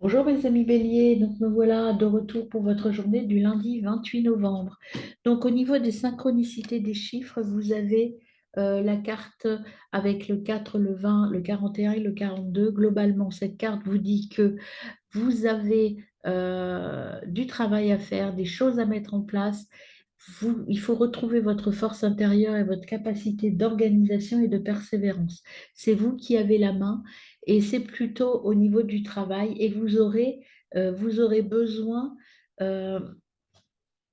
Bonjour mes amis béliers, donc me voilà de retour pour votre journée du lundi 28 novembre. Donc au niveau des synchronicités des chiffres, vous avez la carte avec le 4, le 20, le 41 et le 42. Globalement, cette carte vous dit que vous avez du travail à faire, des choses à mettre en place. Il faut retrouver votre force intérieure et votre capacité d'organisation et de persévérance. C'est vous qui avez la main et c'est plutôt au niveau du travail et vous aurez besoin euh,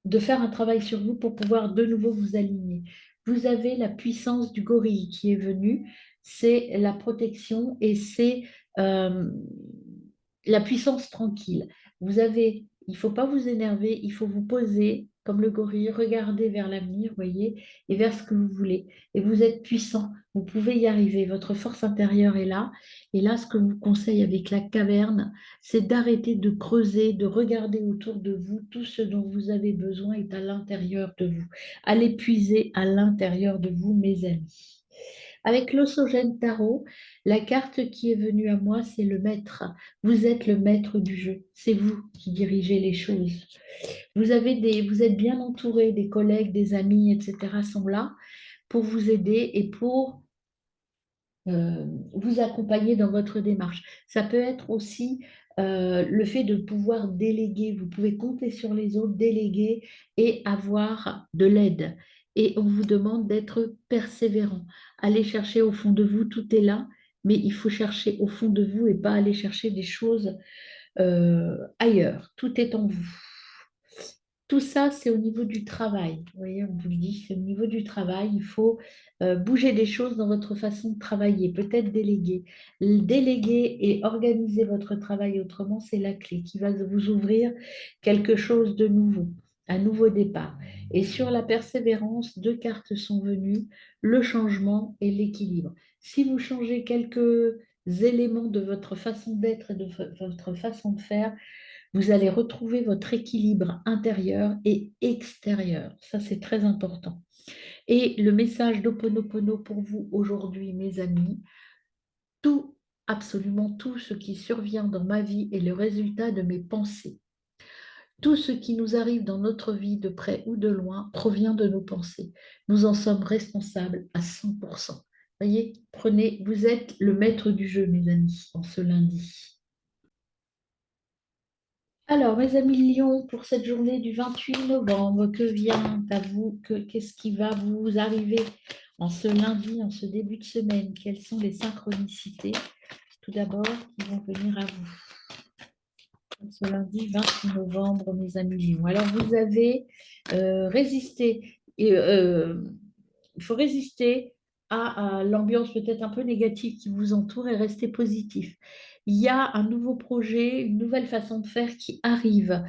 de faire un travail sur vous pour pouvoir de nouveau vous aligner. Vous avez la puissance du gorille qui est venue, c'est la protection et c'est euh, la puissance tranquille. Il ne faut pas vous énerver, il faut vous poser comme le gorille, regarder vers l'avenir, voyez, et vers ce que vous voulez. Et vous êtes puissant, vous pouvez y arriver. Votre force intérieure est là. Et là, ce que je vous conseille avec la caverne, c'est d'arrêter de creuser, de regarder autour de vous. Tout ce dont vous avez besoin est à l'intérieur de vous. Allez puiser à l'intérieur de vous, mes amis. Avec l'Ossogène Tarot, la carte qui est venue à moi, c'est le maître. Vous êtes le maître du jeu. C'est vous qui dirigez les choses. Vous êtes bien entouré, des collègues, des amis, etc. sont là pour vous aider et pour vous accompagner dans votre démarche. Ça peut être aussi le fait de pouvoir déléguer. Vous pouvez compter sur les autres, déléguer et avoir de l'aide. Et on vous demande d'être persévérant. Allez chercher au fond de vous, tout est là, mais il faut chercher au fond de vous et pas aller chercher des choses ailleurs. Tout est en vous. Tout ça, c'est au niveau du travail. Vous voyez, on vous le dit, c'est au niveau du travail. Il faut bouger des choses dans votre façon de travailler, peut-être déléguer. Déléguer et organiser votre travail autrement, c'est la clé qui va vous ouvrir quelque chose de nouveau, un nouveau départ. Et sur la persévérance, deux cartes sont venues, le changement et l'équilibre. Si vous changez quelques éléments de votre façon d'être et de votre façon de faire, vous allez retrouver votre équilibre intérieur et extérieur. Ça, c'est très important. Et le message d'Ho'oponopono pour vous aujourd'hui, mes amis, tout, absolument tout ce qui survient dans ma vie est le résultat de mes pensées. Tout ce qui nous arrive dans notre vie, de près ou de loin, provient de nos pensées. Nous en sommes responsables à 100%. Voyez, prenez, vous êtes le maître du jeu, mes amis, en ce lundi. Alors, mes amis Lion, pour cette journée du 28 novembre, que vient à vous, qu'est-ce qui va vous arriver en ce lundi, en ce début de semaine? Quelles sont les synchronicités, tout d'abord, qui vont venir à vous en ce lundi 28 novembre, mes amis Lion? Alors, vous avez résisté, il faut résister à l'ambiance peut-être un peu négative qui vous entoure et rester positif. Il y a un nouveau projet, une nouvelle façon de faire qui arrive.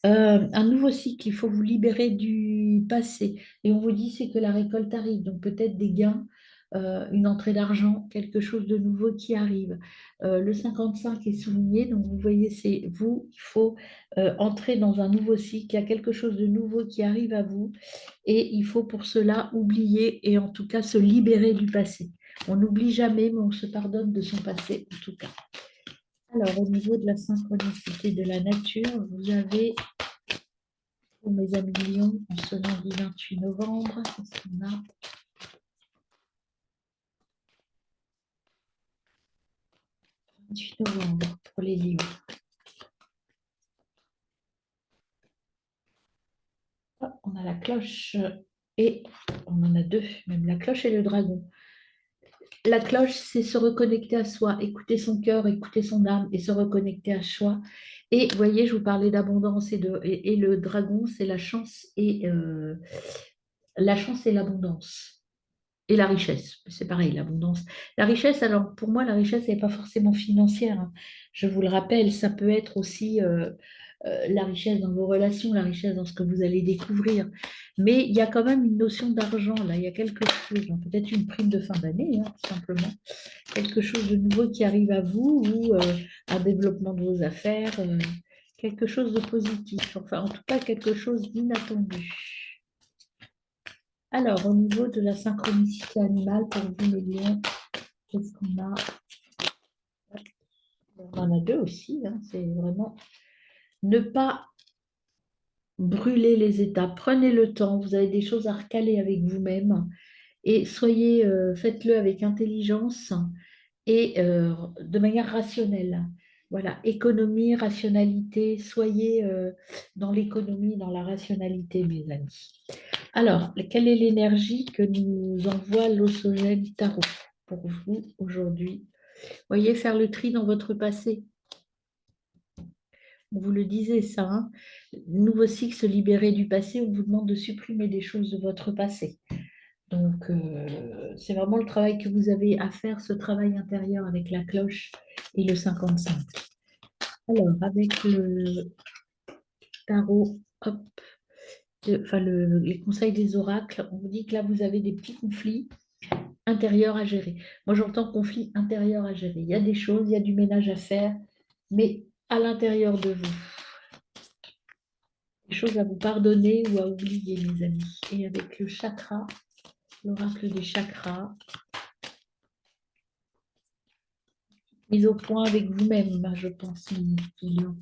Un nouveau cycle, il faut vous libérer du passé. Et on vous dit c'est que la récolte arrive, donc peut-être des gains, une entrée d'argent, quelque chose de nouveau qui arrive. Le 55 est souligné, donc vous voyez, c'est vous, il faut entrer dans un nouveau cycle, il y a quelque chose de nouveau qui arrive à vous et il faut pour cela oublier et en tout cas se libérer du passé. On n'oublie jamais, mais on se pardonne de son passé en tout cas. Alors, au niveau de la synchronicité de la nature, vous avez, pour mes amis Lions, en ce lundi 28 novembre, qu'est-ce qu'on a? 28 novembre pour les Lions. On a la cloche et on en a deux, même la cloche et le dragon. La cloche, c'est se reconnecter à soi, écouter son cœur, écouter son âme et se reconnecter à soi. Et vous voyez, je vous parlais d'abondance et le dragon, c'est la chance et l'abondance. Et la richesse, c'est pareil, l'abondance. La richesse, alors pour moi, la richesse n'est pas forcément financière, hein. Je vous le rappelle, ça peut être aussi la richesse dans vos relations, la richesse dans ce que vous allez découvrir. Mais il y a quand même une notion d'argent, là, il y a quelque chose, hein, peut-être une prime de fin d'année, hein, tout simplement. Quelque chose de nouveau qui arrive à vous ou un développement de vos affaires, quelque chose de positif, enfin en tout cas quelque chose d'inattendu. Alors, au niveau de la synchronicité animale, pour vous, les lions, qu'est-ce qu'on a? On en a 2 aussi, hein, c'est vraiment ne pas brûler les étapes. Prenez le temps, vous avez des choses à recaler avec vous-même et soyez, faites-le avec intelligence et de manière rationnelle. Voilà, économie, rationalité, soyez dans l'économie, dans la rationalité, mes amis. Alors, quelle est l'énergie que nous envoie l'Osogène Tarot pour vous aujourd'hui? Voyez, faire le tri dans votre passé. On vous le disait ça, hein. Nouveau cycle, se libérer du passé, on vous demande de supprimer des choses de votre passé. Donc, c'est vraiment le travail que vous avez à faire, ce travail intérieur avec la cloche et le 55. Alors, avec le tarot, hop, les conseils des oracles, on vous dit que là, vous avez des petits conflits intérieurs à gérer. Moi, j'entends conflit intérieur à gérer. Il y a des choses, il y a du ménage à faire, mais à l'intérieur de vous. Des choses à vous pardonner ou à oublier, mes amis. Et avec le chakra, l'oracle des chakras, mise au point avec vous-même, je pense, Lilian.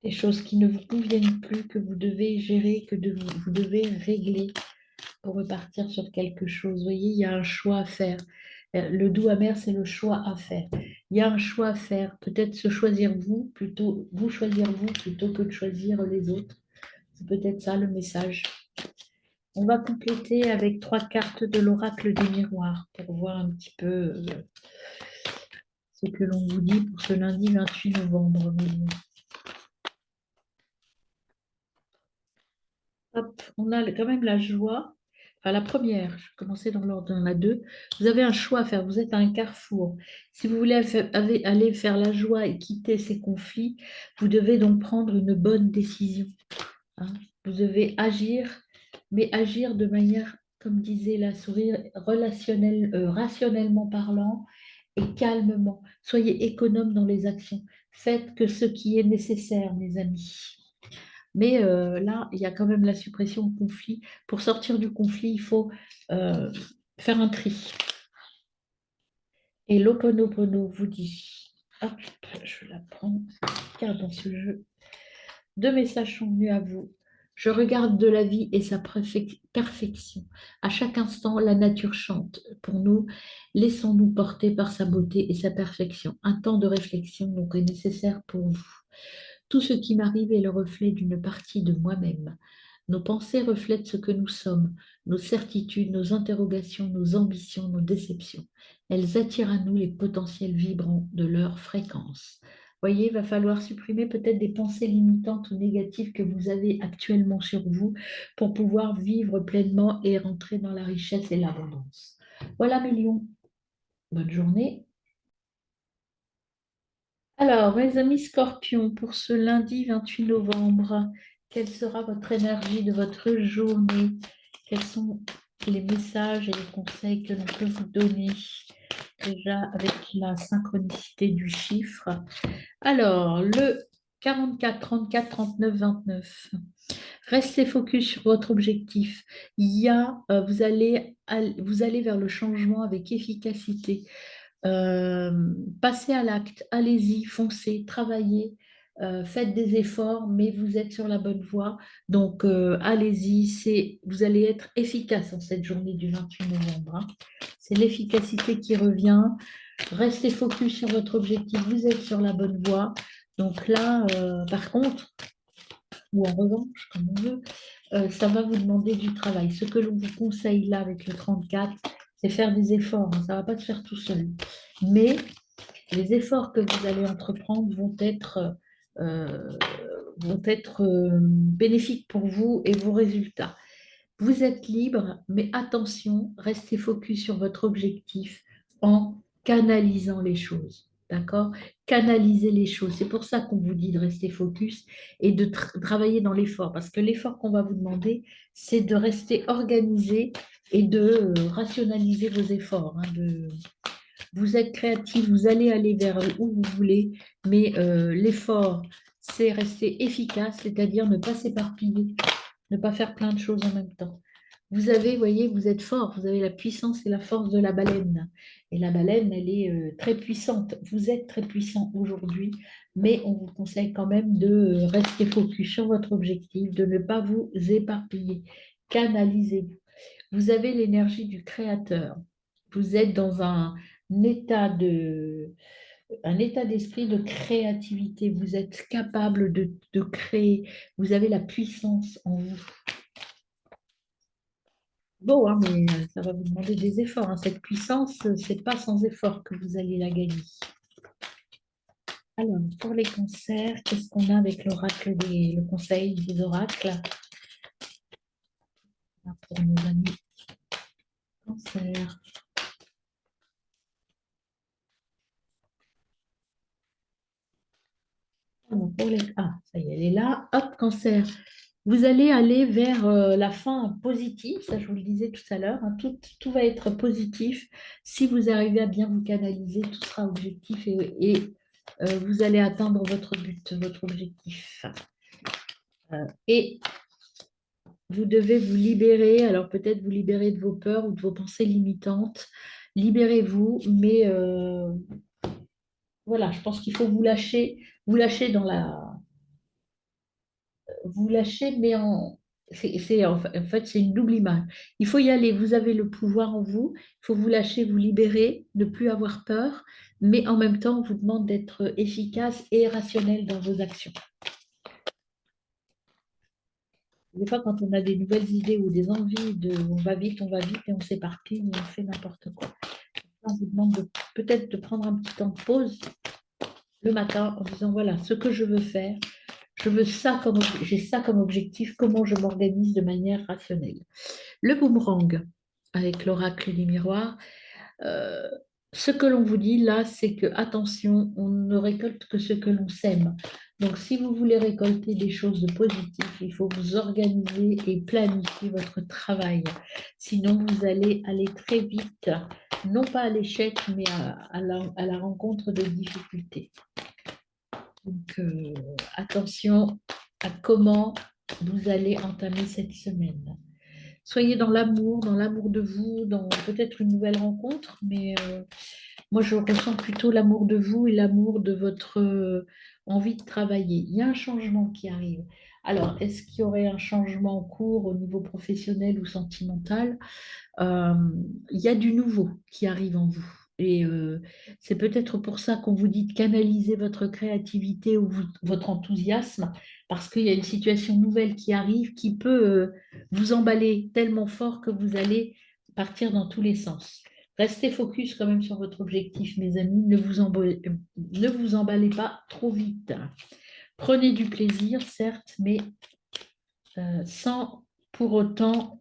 Des choses qui ne vous conviennent plus, que vous devez gérer, vous devez régler pour repartir sur quelque chose. Vous voyez, il y a un choix à faire. Le doux amer, c'est le choix à faire. Il y a un choix à faire. Peut-être se choisir vous choisir vous plutôt que de choisir les autres. C'est peut-être ça le message. On va compléter avec 3 cartes de l'oracle des miroirs pour voir un petit peu ce que l'on vous dit pour ce lundi 28 novembre. Hop, on a quand même la joie. Enfin, la première, je vais commencer dans l'ordre, on a 2. Vous avez un choix à faire, vous êtes à un carrefour. Si vous voulez aller faire la joie et quitter ces conflits, vous devez donc prendre une bonne décision, hein. Vous devez agir, mais agir de manière, comme disait la souris, rationnellement parlant et calmement. Soyez économe dans les actions. Faites que ce qui est nécessaire, mes amis. Mais là, il y a quand même la suppression de conflit. Pour sortir du conflit, il faut euh, faire un tri. Et l'Ho'oponopono vous dit, hop, je la prends, car dans ce jeu, 2 messages sont venus à vous. Je regarde de la vie et sa perfection. À chaque instant, la nature chante. Pour nous, laissons-nous porter par sa beauté et sa perfection. Un temps de réflexion donc est nécessaire pour vous. Tout ce qui m'arrive est le reflet d'une partie de moi-même. Nos pensées reflètent ce que nous sommes, nos certitudes, nos interrogations, nos ambitions, nos déceptions. Elles attirent à nous les potentiels vibrants de leur fréquence. Voyez, il va falloir supprimer peut-être des pensées limitantes ou négatives que vous avez actuellement sur vous pour pouvoir vivre pleinement et rentrer dans la richesse et l'abondance. Voilà mes lions. Bonne journée. Alors, mes amis scorpions, pour ce lundi 28 novembre, quelle sera votre énergie de votre journée? Quels sont les messages et les conseils que l'on peut vous donner? Déjà avec la synchronicité du chiffre. Alors, le 44, 34, 39, 29. Restez focus sur votre objectif. Vous allez vers le changement avec efficacité. Passez à l'acte, allez-y, foncez, travaillez, faites des efforts, mais vous êtes sur la bonne voie. Donc, allez-y, vous allez être efficace en cette journée du 28 novembre, hein. C'est l'efficacité qui revient. Restez focus sur votre objectif, vous êtes sur la bonne voie. Donc là, par contre, ou en revanche, comme on veut, ça va vous demander du travail. Ce que l'on vous conseille là avec le 34, c'est faire des efforts, hein. Ça ne va pas se faire tout seul. Mais les efforts que vous allez entreprendre euh, vont être bénéfiques pour vous et vos résultats. Vous êtes libre, mais attention, restez focus sur votre objectif en canalisant les choses. D'accord? Canaliser les choses. C'est pour ça qu'on vous dit de rester focus et de travailler dans l'effort. Parce que l'effort qu'on va vous demander, c'est de rester organisé et de rationaliser vos efforts, hein, vous êtes créatif, vous allez aller vers où vous voulez, mais l'effort, c'est rester efficace, c'est-à-dire ne pas s'éparpiller, ne pas faire plein de choses en même temps. vous avez, voyez, vous êtes fort, vous avez la puissance et la force de la baleine. Et la baleine, elle est très puissante. Vous êtes très puissant aujourd'hui, mais on vous conseille quand même de rester focus sur votre objectif, de ne pas vous éparpiller. Canalisez-vous. Vous avez l'énergie du créateur. Vous êtes dans état de, un état d'esprit de créativité. Vous êtes capable de créer. Vous avez la puissance en vous. Bon, hein, mais ça va vous demander des efforts, hein. Cette puissance, c'est pas sans effort que vous allez la gagner. Alors, pour les cancers, qu'est-ce qu'on a avec le conseil des oracles? Là, pour nos amis cancers. Alors, ah, ça y est, elle est là. Hop, cancer. Vous allez aller vers la fin positive, ça je vous le disais tout à l'heure, hein. Tout va être positif. Si vous arrivez à bien vous canaliser, tout sera objectif et vous allez atteindre votre but, votre objectif. Et vous devez vous libérer, alors peut-être vous libérer de vos peurs ou de vos pensées limitantes. Libérez-vous, mais voilà, je pense qu'il faut vous lâcher dans la, vous lâchez, mais en fait, c'est une double image. Il faut y aller, vous avez le pouvoir en vous, il faut vous lâcher, vous libérer, ne plus avoir peur, mais en même temps, on vous demande d'être efficace et rationnel dans vos actions. Des fois, quand on a des nouvelles idées ou des envies on va vite et on s'éparpille et on fait n'importe quoi. On vous demande peut-être de prendre un petit temps de pause le matin en disant, voilà, ce que je veux faire, j'ai ça comme objectif, comment je m'organise de manière rationnelle. Le boomerang avec l'oracle des miroirs, euh, ce que l'on vous dit là, c'est que attention, on ne récolte que ce que l'on sème. Donc, si vous voulez récolter des choses positives, il faut vous organiser et planifier votre travail. Sinon, vous allez aller très vite, non pas à l'échec, mais à la rencontre de difficultés. Donc, attention à comment vous allez entamer cette semaine. Soyez dans l'amour de vous, dans peut-être une nouvelle rencontre, mais moi je ressens plutôt l'amour de vous et l'amour de votre envie de travailler. Il y a un changement qui arrive. Alors, est-ce qu'il y aurait un changement en cours au niveau professionnel ou sentimental? euh, il y a du nouveau qui arrive en vous. Et c'est peut-être pour ça qu'on vous dit de canaliser votre créativité ou votre enthousiasme, parce qu'il y a une situation nouvelle qui arrive qui peut vous emballer tellement fort que vous allez partir dans tous les sens. Restez focus quand même sur votre objectif, mes amis. Ne vous emballez pas trop vite. Prenez du plaisir, certes, mais sans pour autant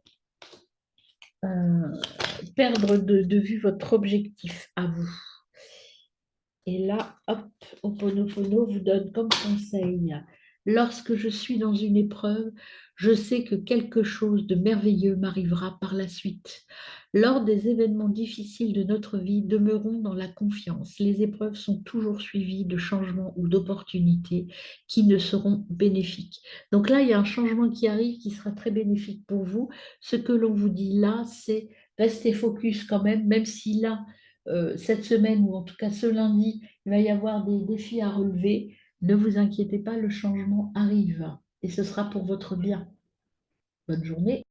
euh, perdre de vue votre objectif à vous. Et là, hop, Ho'oponopono vous donne comme conseil. Lorsque je suis dans une épreuve, je sais que quelque chose de merveilleux m'arrivera par la suite. Lors des événements difficiles de notre vie, demeurons dans la confiance. Les épreuves sont toujours suivies de changements ou d'opportunités qui ne seront bénéfiques. Donc là, il y a un changement qui arrive qui sera très bénéfique pour vous. Ce que l'on vous dit là, c'est rester focus quand même, même si là, cette semaine ou en tout cas ce lundi, il va y avoir des défis à relever. Ne vous inquiétez pas, le changement arrive et ce sera pour votre bien. Bonne journée.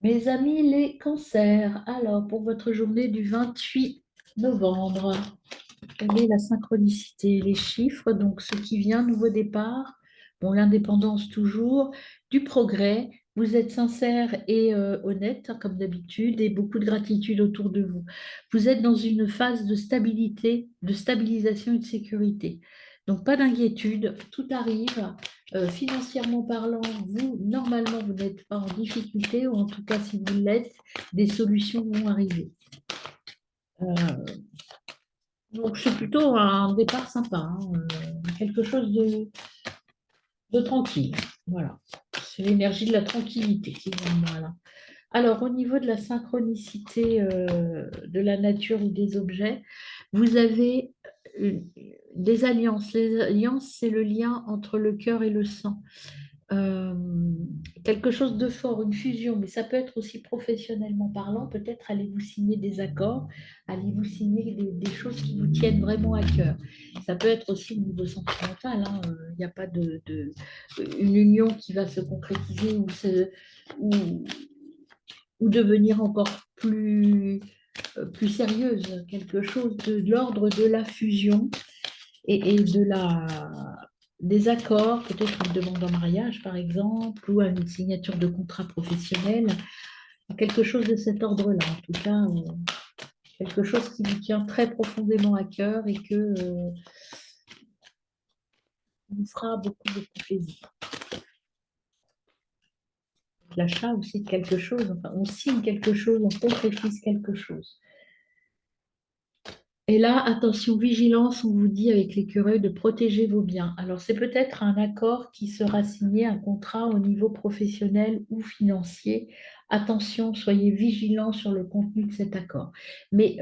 Mes amis, les cancers. Alors, pour votre journée du 28 novembre, quelle est la synchronicité? Les chiffres, donc ce qui vient, nouveau départ, bon, l'indépendance toujours, du progrès. Vous êtes sincère et honnête, hein, comme d'habitude, et beaucoup de gratitude autour de vous. Vous êtes dans une phase de stabilité, de stabilisation et de sécurité. Donc, pas d'inquiétude, tout arrive. Financièrement parlant, vous, normalement, vous n'êtes pas en difficulté, ou en tout cas, si vous l'êtes, des solutions vont arriver. Donc, c'est plutôt un départ sympa, hein, quelque chose de tranquille. Voilà. C'est l'énergie de la tranquillité qui vient de moi là. Alors, au niveau de la synchronicité de la nature ou des objets, vous avez des alliances. Les alliances, c'est le lien entre le cœur et le sang. euh, quelque chose de fort, une fusion, mais ça peut être aussi professionnellement parlant. Peut-être allez-vous signer des accords, allez-vous signer des choses qui vous tiennent vraiment à cœur. Ça peut être aussi au niveau sentimental, hein. Il n'y a pas une union qui va se concrétiser ou, ou devenir encore plus sérieuse, quelque chose de l'ordre de la fusion et des accords, peut-être une demande en mariage par exemple, ou une signature de contrat professionnel, quelque chose de cet ordre-là, en tout cas, quelque chose qui vous tient très profondément à cœur et que vous fera beaucoup, beaucoup plaisir. L'achat aussi de quelque chose, enfin, on signe quelque chose, on concrétise quelque chose. Et là, attention, vigilance, on vous dit avec l'écureuil de protéger vos biens. Alors, c'est peut-être un accord qui sera signé, un contrat au niveau professionnel ou financier. Attention, soyez vigilants sur le contenu de cet accord. Mais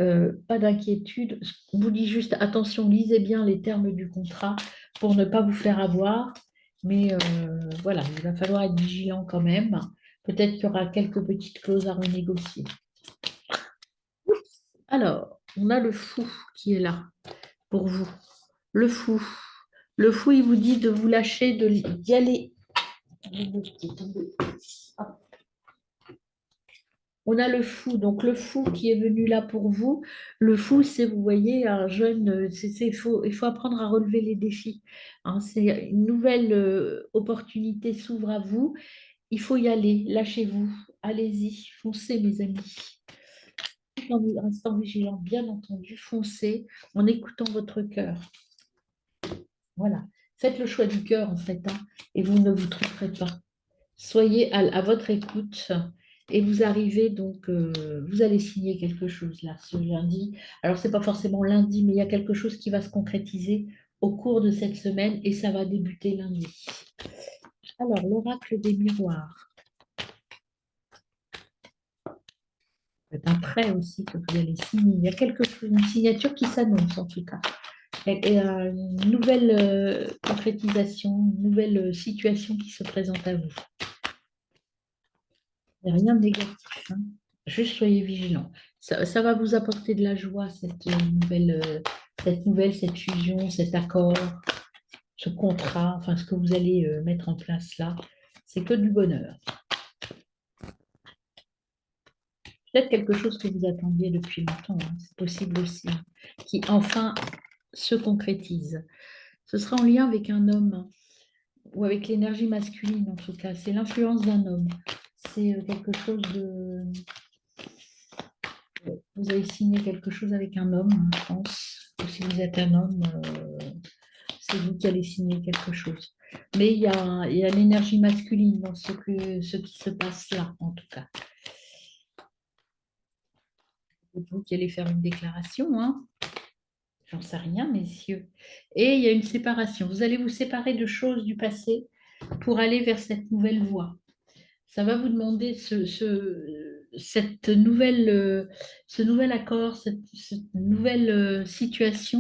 pas d'inquiétude, on vous dit juste attention, lisez bien les termes du contrat pour ne pas vous faire avoir. Mais voilà, il va falloir être vigilant quand même. Peut-être qu'il y aura quelques petites clauses à renégocier. Alors, on a le fou qui est là pour vous. Le fou. Le fou, il vous dit de vous lâcher, d'y aller. On a le fou, donc le fou qui est venu là pour vous. Le fou, c'est, vous voyez, un jeune, il faut apprendre à relever les défis, hein. C'est une nouvelle opportunité s'ouvre à vous. Il faut y aller, lâchez-vous, allez-y, foncez, mes amis. En restant vigilant, bien entendu, foncez en écoutant votre cœur. Voilà. Faites le choix du cœur, en fait, hein, et vous ne vous tromperez pas. Soyez à votre écoute et vous arrivez donc, vous allez signer quelque chose là, ce lundi. Alors, ce n'est pas forcément lundi, mais il y a quelque chose qui va se concrétiser au cours de cette semaine et ça va débuter lundi. Alors, l'oracle des miroirs. C'est un prêt aussi que vous allez signer. Il y a quelque chose, une signature qui s'annonce en tout cas. Et une nouvelle concrétisation, une nouvelle situation qui se présente à vous. Il n'y a rien de négatif, hein. Juste soyez vigilants. Ça va vous apporter de la joie, cette fusion, cet accord, ce contrat, enfin ce que vous allez mettre en place là. C'est que du bonheur. Peut-être quelque chose que vous attendiez depuis longtemps, hein, c'est possible aussi, hein, qui enfin se concrétise. Ce sera en lien avec un homme ou avec l'énergie masculine en tout cas. C'est l'influence d'un homme. C'est quelque chose de... Vous avez signé quelque chose avec un homme, hein, je pense. Ou si vous êtes un homme, c'est vous qui allez signer quelque chose. Mais il y a l'énergie masculine dans ce qui se passe là, en tout cas. C'est vous qui allez faire une déclaration, hein. J'en sais rien, messieurs. Et il y a une séparation. Vous allez vous séparer de choses du passé pour aller vers cette nouvelle voie. Ça va vous demander ce nouvel accord, cette nouvelle situation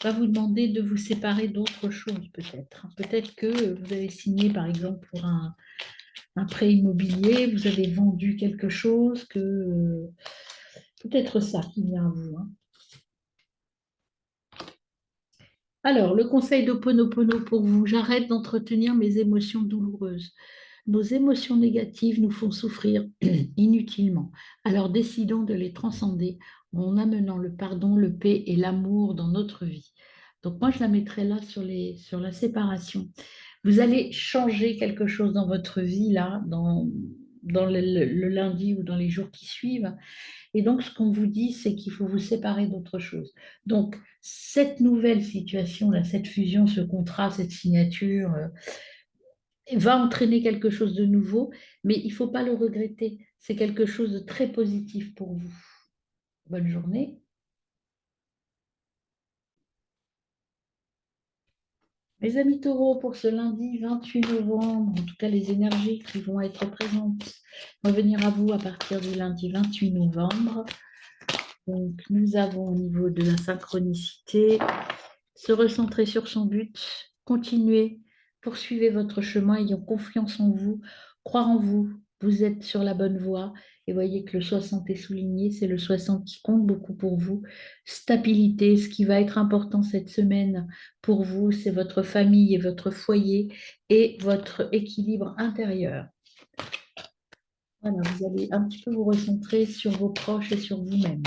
va vous demander de vous séparer d'autres choses peut-être. Peut-être que vous avez signé par exemple pour un prêt immobilier, vous avez vendu quelque chose, peut-être ça qui vient à vous, hein. Alors, le conseil d'Ho'oponopono pour vous, j'arrête d'entretenir mes émotions douloureuses. Nos émotions négatives nous font souffrir inutilement. Alors décidons de les transcender en amenant le pardon, le paix et l'amour dans notre vie. Donc moi, je la mettrai là sur la séparation. Vous allez changer quelque chose dans votre vie, là, dans le lundi ou dans les jours qui suivent. Et donc, ce qu'on vous dit, c'est qu'il faut vous séparer d'autre chose. Donc, cette nouvelle situation, là, cette fusion, ce contrat, cette signature, va entraîner quelque chose de nouveau, mais il ne faut pas le regretter. C'est quelque chose de très positif pour vous. Bonne journée. Mes amis taureaux, pour ce lundi 28 novembre, en tout cas les énergies qui vont être présentes vont venir à vous à partir du lundi 28 novembre. Donc, nous avons au niveau de la synchronicité, se recentrer sur son but, continuer Poursuivez votre chemin, ayant confiance en vous, croire en vous. Vous êtes sur la bonne voie. Et voyez que le 60 est souligné, c'est le 60 qui compte beaucoup pour vous. Stabilité, ce qui va être important cette semaine pour vous, c'est votre famille et votre foyer et votre équilibre intérieur. Voilà, vous allez un petit peu vous recentrer sur vos proches et sur vous-même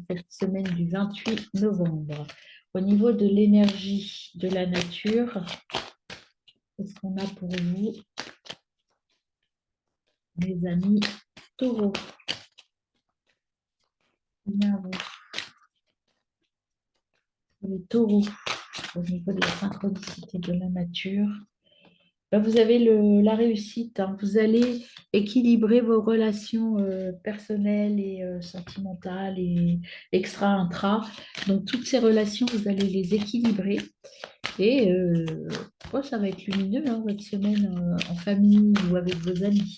cette semaine du 28 novembre. Au niveau de l'énergie de la nature, qu'est-ce qu'on a pour vous, mes amis taureaux? Bien, les taureaux, au niveau de la synchronicité de la nature. Ben, vous avez la réussite, hein. Vous allez équilibrer vos relations personnelles et sentimentales et extra-intra. Donc, toutes ces relations, vous allez les équilibrer. Et ça va être lumineux, hein, votre semaine en famille ou avec vos amis.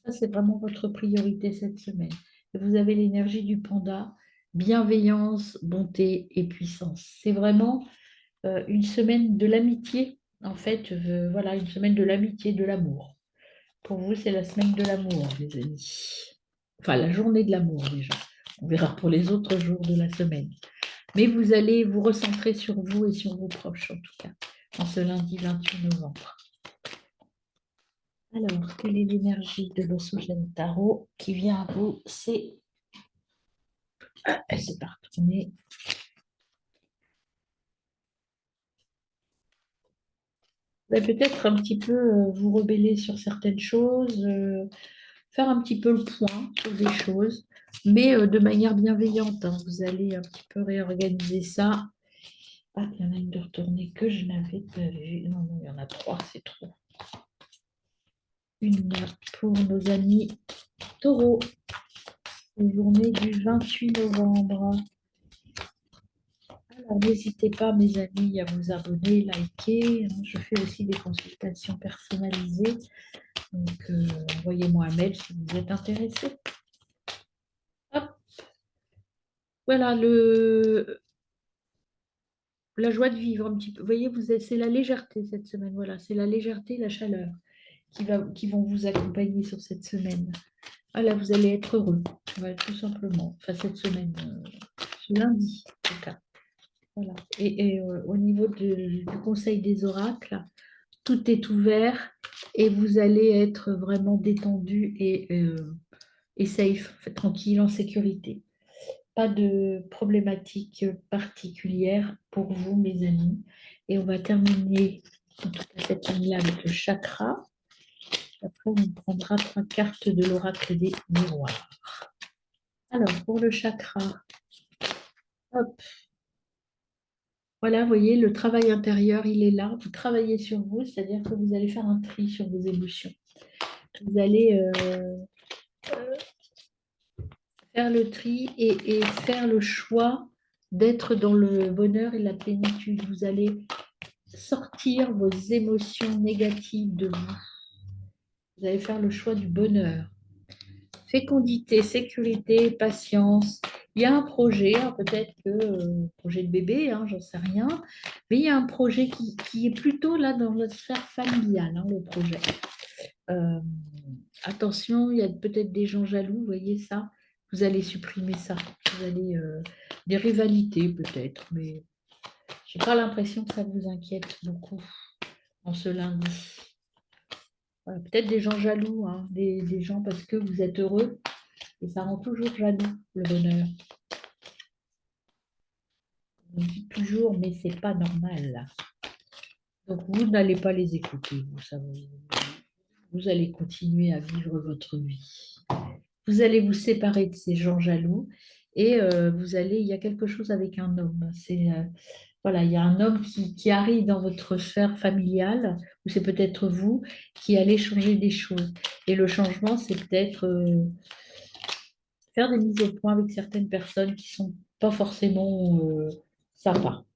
Ça, c'est vraiment votre priorité cette semaine. Et vous avez l'énergie du panda, bienveillance, bonté et puissance. C'est vraiment une semaine de l'amitié, en fait, voilà, une semaine de l'amitié, de l'amour. Pour vous, c'est la semaine de l'amour, les amis. Enfin, la journée de l'amour déjà. On verra pour les autres jours de la semaine. Mais vous allez vous recentrer sur vous et sur vos proches, en tout cas, en ce lundi 28 novembre. Alors, quelle est l'énergie de l'Ossogène Tarot qui vient à vous? C'est parti. Peut-être un petit peu vous rebeller sur certaines choses, faire un petit peu le point sur des choses, mais de manière bienveillante, hein. Vous allez un petit peu réorganiser ça. Ah, il y en a une de retournée que je n'avais pas vue. Non, non, il y en a trois, c'est trop. Une pour nos amis taureaux, journée du 28 novembre. Alors, n'hésitez pas, mes amis, à vous abonner, liker. Je fais aussi des consultations personnalisées. Donc, envoyez-moi un mail si vous êtes intéressé. Hop. Voilà, la joie de vivre un petit peu. Vous voyez, c'est la légèreté cette semaine. Voilà, c'est la légèreté, la chaleur qui vont vous accompagner sur cette semaine. Voilà, vous allez être heureux, voilà, tout simplement. Enfin, cette semaine, ce lundi, en tout cas. Voilà. Et au niveau du conseil des oracles, tout est ouvert et vous allez être vraiment détendu et safe, tranquille, en sécurité. Pas de problématique particulière pour vous, mes amis. Et on va terminer en tout cas cette ligne-là avec le chakra. Après, on prendra 3 cartes de l'oracle des miroirs. Alors, pour le chakra, hop, voilà, vous voyez, le travail intérieur, il est là. Vous travaillez sur vous, c'est-à-dire que vous allez faire un tri sur vos émotions. Vous allez faire le tri et faire le choix d'être dans le bonheur et la plénitude. Vous allez sortir vos émotions négatives de vous. Vous allez faire le choix du bonheur. Fécondité, sécurité, patience. Il y a un projet, hein, peut-être que projet de bébé, hein, j'en sais rien, mais il y a un projet qui est plutôt là dans notre sphère familiale, hein, le projet. Attention, il y a peut-être des gens jaloux, vous voyez ça? Vous allez supprimer ça. Vous allez des rivalités peut-être, mais je n'ai pas l'impression que ça vous inquiète beaucoup en ce lundi. Voilà, peut-être des gens jaloux, hein, des gens parce que vous êtes heureux et ça rend toujours jaloux le bonheur. On dit toujours, mais c'est pas normal. Donc vous n'allez pas les écouter, vous allez continuer à vivre votre vie. Vous allez vous séparer de ces gens jaloux et il y a quelque chose avec un homme. Voilà, il y a un homme qui arrive dans votre sphère familiale, ou c'est peut-être vous qui allez changer des choses. Et le changement, c'est peut-être faire des mises au point avec certaines personnes qui ne sont pas forcément sympas.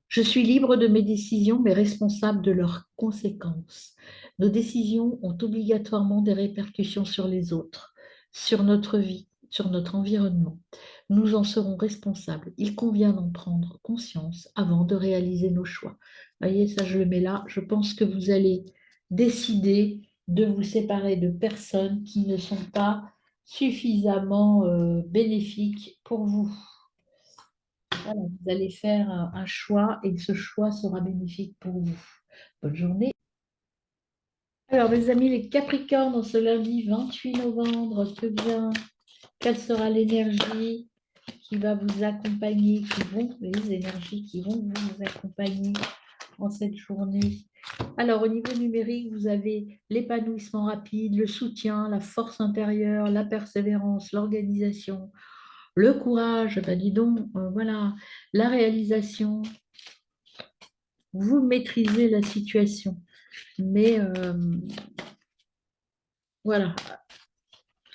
Je suis libre de mes décisions, mais responsable de leurs conséquences. Nos décisions ont obligatoirement des répercussions sur les autres, sur notre vie. sur notre environnement. Nous en serons responsables. Il convient d'en prendre conscience avant de réaliser nos choix. Voyez, ça je le mets là. Je pense que vous allez décider de vous séparer de personnes qui ne sont pas suffisamment bénéfiques pour vous. Voilà, vous allez faire un choix et ce choix sera bénéfique pour vous. Bonne journée. Alors, mes amis, les Capricornes, en ce lundi 28 novembre, que bien, quelle sera l'énergie qui va vous accompagner, les énergies qui vont vous accompagner en cette journée. Alors, au niveau numérique, vous avez l'épanouissement rapide, le soutien, la force intérieure, la persévérance, l'organisation, le courage, ben dis donc, voilà, la réalisation. Vous maîtrisez la situation, mais voilà,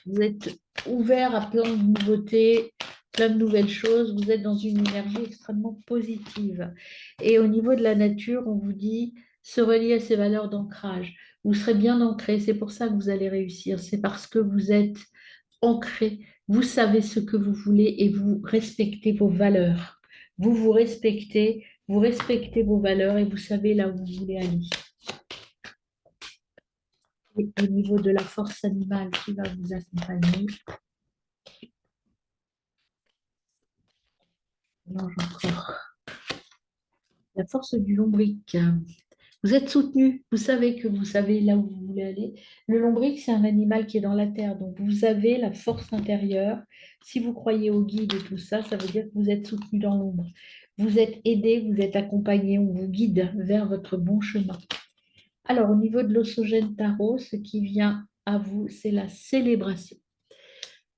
vous êtes ouvert à plein de nouveautés, plein de nouvelles choses. Vous êtes dans une énergie extrêmement positive. Et au niveau de la nature, on vous dit se relier à ces valeurs d'ancrage. Vous serez bien ancré. C'est pour ça que vous allez réussir. C'est parce que vous êtes ancré. Vous savez ce que vous voulez et vous respectez vos valeurs. Vous respectez vos valeurs et vous savez là où vous voulez aller. Et au niveau de la force animale qui va vous accompagner, mélange encore. La force du lombric. Vous êtes soutenu, vous savez que vous savez là où vous voulez aller. Le lombric, c'est un animal qui est dans la terre, donc vous avez la force intérieure. Si vous croyez au guide et tout ça, ça veut dire que vous êtes soutenu dans l'ombre. Vous êtes aidé, vous êtes accompagné, on vous guide vers votre bon chemin. Alors, au niveau de l'ossogène tarot, ce qui vient à vous, c'est la célébration.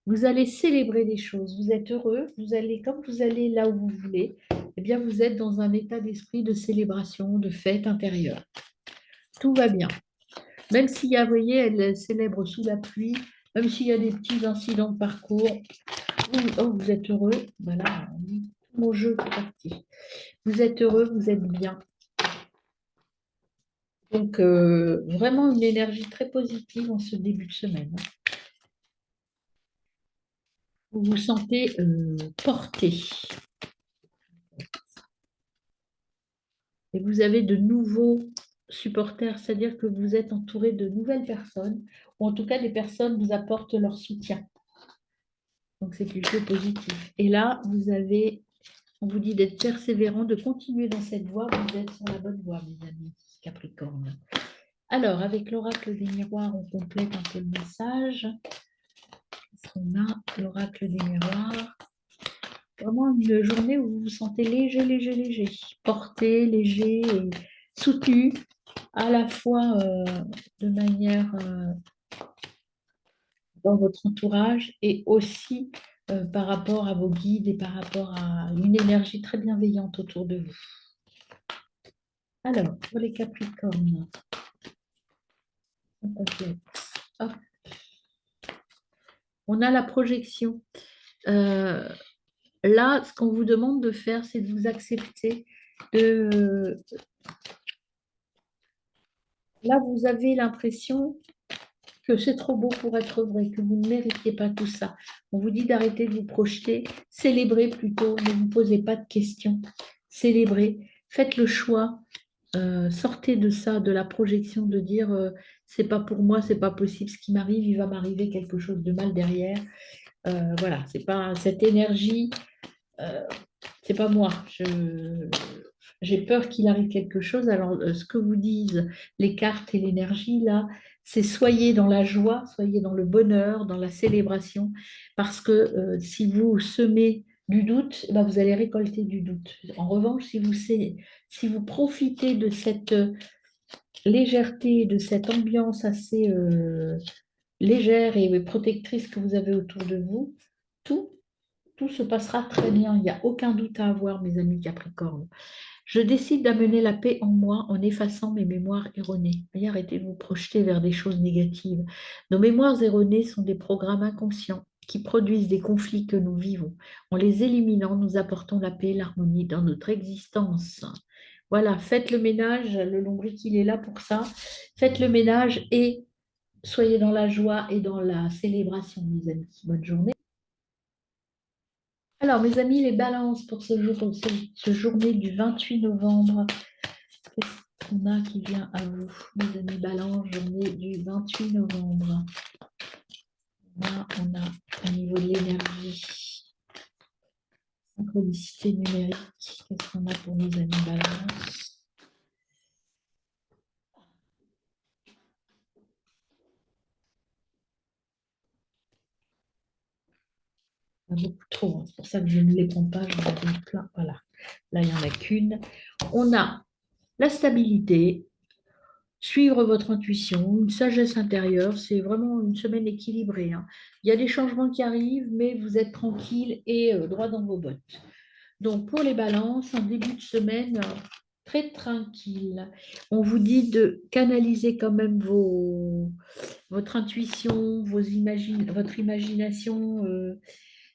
Vous allez célébrer des choses, vous êtes heureux, vous allez, comme vous allez là où vous voulez, eh bien vous êtes dans un état d'esprit de célébration, de fête intérieure. Tout va bien. Même s'il y a, vous voyez, elle célèbre sous la pluie, même s'il y a des petits incidents de parcours, vous êtes heureux, voilà, mon jeu est parti. Vous êtes heureux, vous êtes bien. Donc, vraiment une énergie très positive en ce début de semaine. Vous vous sentez porté. Et vous avez de nouveaux supporters, c'est-à-dire que vous êtes entouré de nouvelles personnes, ou en tout cas des personnes vous apportent leur soutien. Donc c'est plutôt positif. Et là, on vous dit d'être persévérant, de continuer dans cette voie, vous êtes sur la bonne voie, mes amis Capricorne. Alors, avec l'oracle des miroirs, on complète un peu le message. On a l'oracle des miroirs. Vraiment une journée où vous vous sentez léger, léger, léger. Porté, léger et soutenu, à la fois de manière dans votre entourage et aussi par rapport à vos guides et par rapport à une énergie très bienveillante autour de vous. Alors, pour les Capricornes, on complète. Hop. On a la projection. Là, ce qu'on vous demande de faire, c'est de vous accepter. Là, vous avez l'impression que c'est trop beau pour être vrai, que vous ne méritiez pas tout ça. On vous dit d'arrêter de vous projeter, célébrez plutôt, ne vous posez pas de questions, célébrez, faites le choix, sortez de ça, de la projection, de dire c'est pas pour moi, c'est pas possible, ce qui m'arrive, il va m'arriver quelque chose de mal derrière. Voilà, c'est pas cette énergie, c'est pas moi. J'ai peur qu'il arrive quelque chose. Alors, ce que vous disent les cartes et l'énergie, là, c'est soyez dans la joie, soyez dans le bonheur, dans la célébration, parce que si vous semez du doute, eh ben, vous allez récolter du doute. En revanche, si vous profitez de cette légèreté, de cette ambiance assez légère et protectrice que vous avez autour de vous, tout, tout se passera très bien. Il n'y a aucun doute à avoir, mes amis Capricorne. Je décide d'amener la paix en moi en effaçant mes mémoires erronées. Voyez, arrêtez de vous projeter vers des choses négatives. Nos mémoires erronées sont des programmes inconscients qui produisent des conflits que nous vivons. En les éliminant, nous apportons la paix et l'harmonie dans notre existence. Voilà, faites le ménage, le lombric, il est là pour ça. Faites le ménage et soyez dans la joie et dans la célébration, mes amis. Bonne journée. Alors, mes amis, les balances pour ce journée du 28 novembre. Qu'est-ce qu'on a qui vient à vous, mes amis balance, journée du 28 novembre? Là, on a au niveau de l'énergie, synchronicité numérique. Qu'est-ce qu'on a pour nos amis balance? Beaucoup trop, hein. C'est pour ça que je ne les prends pas, j'en ai plein. Voilà, là, il n'y en a qu'une. On a la stabilité, suivre votre intuition, une sagesse intérieure, c'est vraiment une semaine équilibrée, hein. Il y a des changements qui arrivent, mais vous êtes tranquille et droit dans vos bottes. Donc, pour les balances, un début de semaine très tranquille. On vous dit de canaliser quand même votre intuition, votre imagination.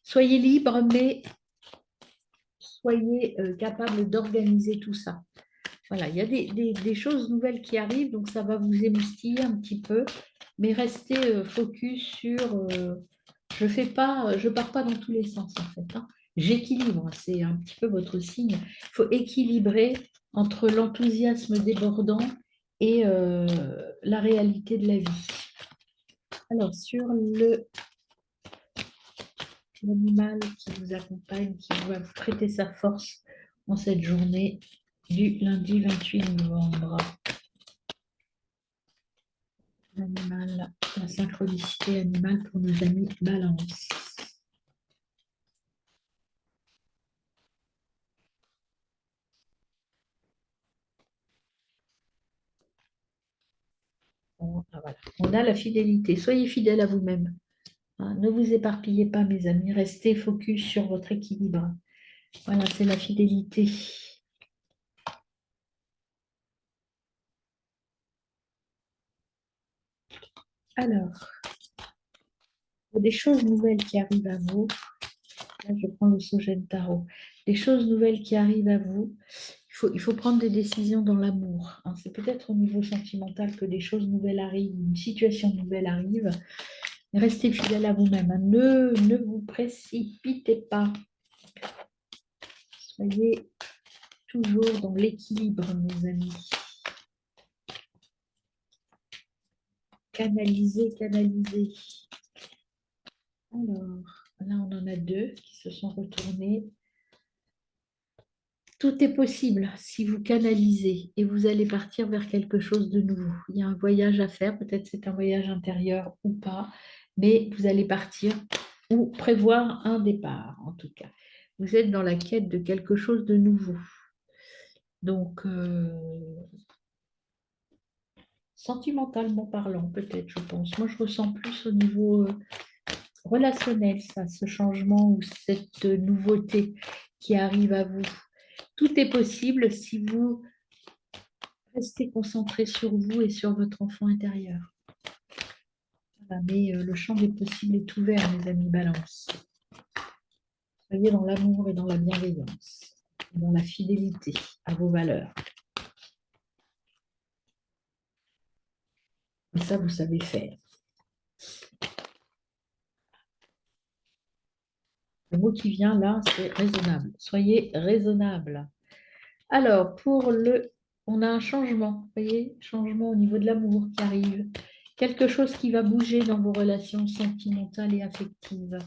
Soyez libre, mais soyez capable d'organiser tout ça. Voilà, il y a des choses nouvelles qui arrivent, donc ça va vous émoustiller un petit peu, mais restez focus sur. Je pars pas dans tous les sens en fait, hein. J'équilibre, c'est un petit peu votre signe. Il faut équilibrer entre l'enthousiasme débordant et la réalité de la vie. Alors, sur l'animal qui vous accompagne, qui va vous prêter sa force en cette journée du lundi 28 novembre. L'animal, la synchronicité animale pour nos amis balance. Voilà. On a la fidélité. Soyez fidèle à vous-même, hein. Ne vous éparpillez pas, mes amis. Restez focus sur votre équilibre. Voilà, c'est la fidélité. Alors, il y a des choses nouvelles qui arrivent à vous. Là, je prends le Sogène Tarot. Des choses nouvelles qui arrivent à vous. Il faut prendre des décisions dans l'amour, hein. C'est peut-être au niveau sentimental que des choses nouvelles arrivent, une situation nouvelle arrive. Restez fidèle à vous-même, hein. Ne vous précipitez pas. Soyez toujours dans l'équilibre, mes amis. Canalisez, canalisez. Alors, là, on en a deux qui se sont retournés. Tout est possible si vous canalisez et vous allez partir vers quelque chose de nouveau. Il y a un voyage à faire, peut-être c'est un voyage intérieur ou pas, mais vous allez partir ou prévoir un départ en tout cas. Vous êtes dans la quête de quelque chose de nouveau. Donc, sentimentalement parlant, peut-être, je pense. Moi, je ressens plus au niveau relationnel, ça, ce changement ou cette nouveauté qui arrive à vous. Tout est possible si vous restez concentré sur vous et sur votre enfant intérieur. Voilà, mais le champ des possibles est ouvert, mes amis balance. Soyez dans l'amour et dans la bienveillance, dans la fidélité à vos valeurs. Et ça, vous savez faire. Le mot qui vient là, c'est raisonnable. Soyez raisonnable. Alors, on a un changement, vous voyez, changement au niveau de l'amour qui arrive. Quelque chose qui va bouger dans vos relations sentimentales et affectives.